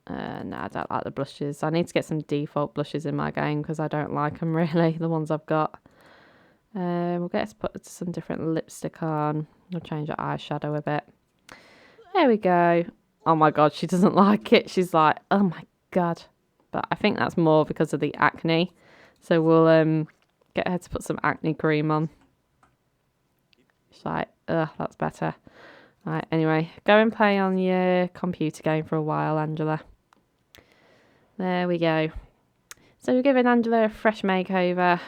No, I don't like the blushes. I need to get some default blushes in my game because I don't like them really, the ones I've got. We'll get her to put some different lipstick on. We'll change her eyeshadow a bit. There we go. Oh my god, she doesn't like it. She's like, oh my god. But I think that's more because of the acne. So we'll get her to put some acne cream on. She's like, ugh, that's better. Right, anyway, go and play on your computer game for a while, Angela. There we go. So we're giving Angela a fresh makeover.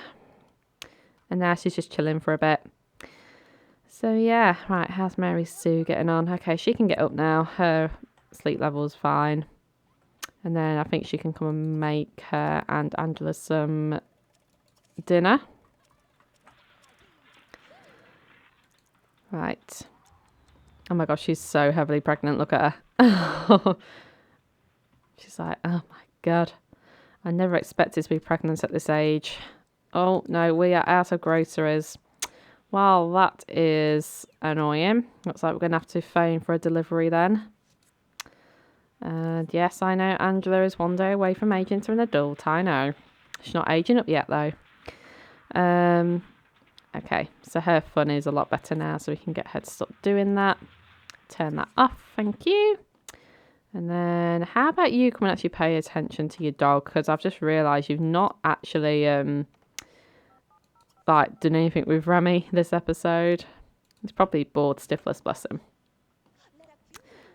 And now she's just chilling for a bit. So yeah, right, how's Mary Sue getting on? Okay, she can get up now. Her sleep level's fine. And then I think she can come and make her and Angela some dinner. Right. Oh my gosh, she's so heavily pregnant. Look at her. She's like, oh my god. I never expected to be pregnant at this age. Oh no, we are out of groceries. Well, that is annoying. Looks like we're going to have to phone for a delivery then. And yes, I know Angela is one day away from aging to an adult. I know. She's not aging up yet though. Okay, so her fun is a lot better now, so we can get her to stop doing that. Turn that off, thank you. And then how about you come and actually pay attention to your dog? Because I've just realised you've not actually like done anything with Remy this episode. He's probably bored stiffless, bless him.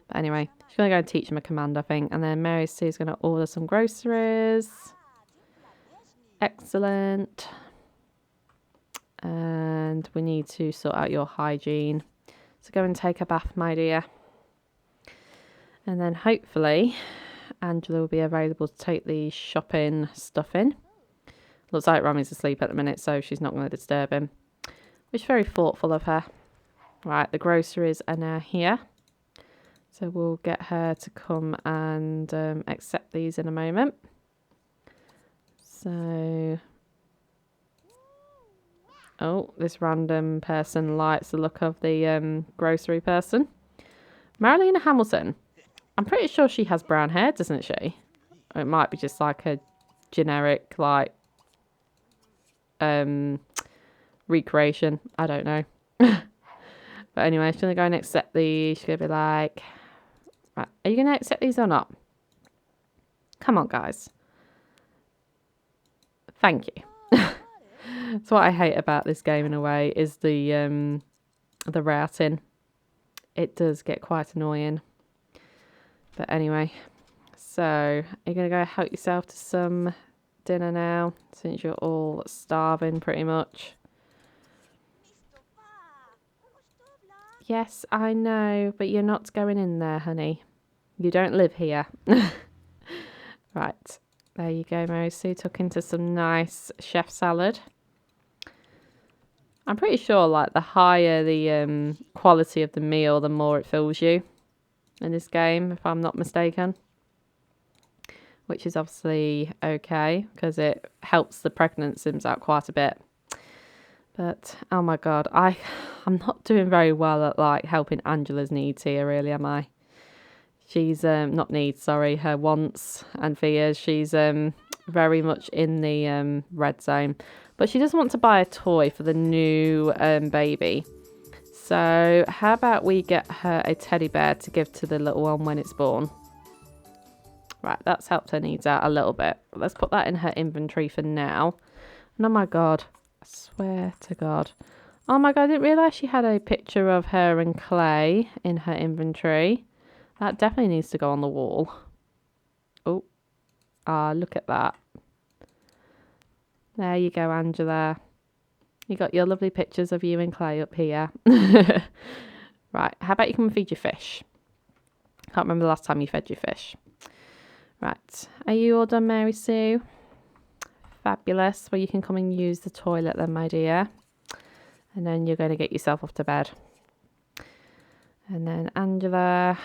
But anyway, she's going to go and teach him a command, I think. And then Mary Sue's going to order some groceries. Excellent. And we need to sort out your hygiene. So go and take a bath, my dear. And then hopefully Angela will be available to take the shopping stuff in. Looks like Remy's asleep at the minute, so she's not going to disturb him. Which is very thoughtful of her. Right, the groceries are now here. So we'll get her to come and accept these in a moment. So... oh, this random person likes the look of the grocery person. Marilena Hamilton. I'm pretty sure she has brown hair, doesn't she? Or it might be just like a generic, like, recreation. I don't know. But anyway, she's going to go and accept these. She's going to be like, right, are you going to accept these or not? Come on, guys. Thank you. That's what I hate about this game in a way, is the routing. It does get quite annoying. But anyway, so you're going to go help yourself to some dinner now, since you're all starving pretty much. Yes, I know, but you're not going in there, honey. You don't live here. Right, there you go, Mary Sue. Took into some nice chef salad. I'm pretty sure, like, the higher the quality of the meal, the more it fills you in this game, if I'm not mistaken. Which is obviously okay, because it helps the pregnant Sims out quite a bit. But, oh my god, I'm not doing very well at, like, helping Angela's needs here, really, am I? She's, not needs, sorry, her wants and fears. She's very much in the red zone. But she does want to buy a toy for the new baby. So how about we get her a teddy bear to give to the little one when it's born? Right, that's helped her needs out a little bit. But let's put that in her inventory for now. And oh my god, I swear to god. Oh my god, I didn't realise she had a picture of her and Clay in her inventory. That definitely needs to go on the wall. Oh, look at that. There you go, Angela. You got your lovely pictures of you and Clay up here. Right, how about you come and feed your fish? Can't remember the last time you fed your fish. Right, are you all done, Mary Sue? Fabulous. Well, you can come and use the toilet then, my dear. And then you're going to get yourself off to bed. And then Angela,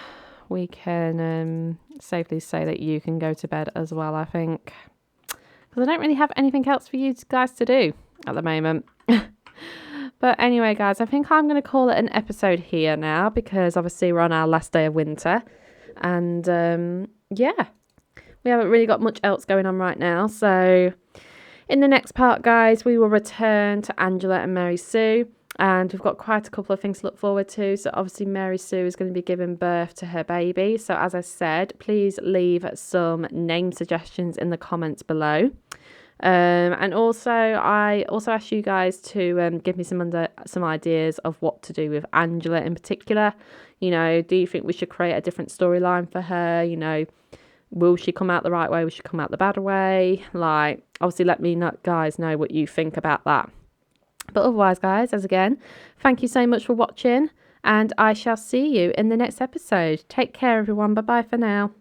we can safely say that you can go to bed as well, I think. Because I don't really have anything else for you guys to do at the moment. But anyway, guys, I think I'm going to call it an episode here now, because obviously we're on our last day of winter. And yeah, we haven't really got much else going on right now. So in the next part, guys, we will return to Angela and Mary Sue. And we've got quite a couple of things to look forward to. So obviously Mary Sue is going to be giving birth to her baby. So as I said, please leave some name suggestions in the comments below. And also, I also asked you guys to give me some ideas of what to do with Angela in particular. You know, do you think we should create a different storyline for her? You know, will she come out the right way? Will she come out the bad way? Like, obviously let me guys know what you think about that. But otherwise, guys, as again, thank you so much for watching, and I shall see you in the next episode. Take care, everyone. Bye-bye for now.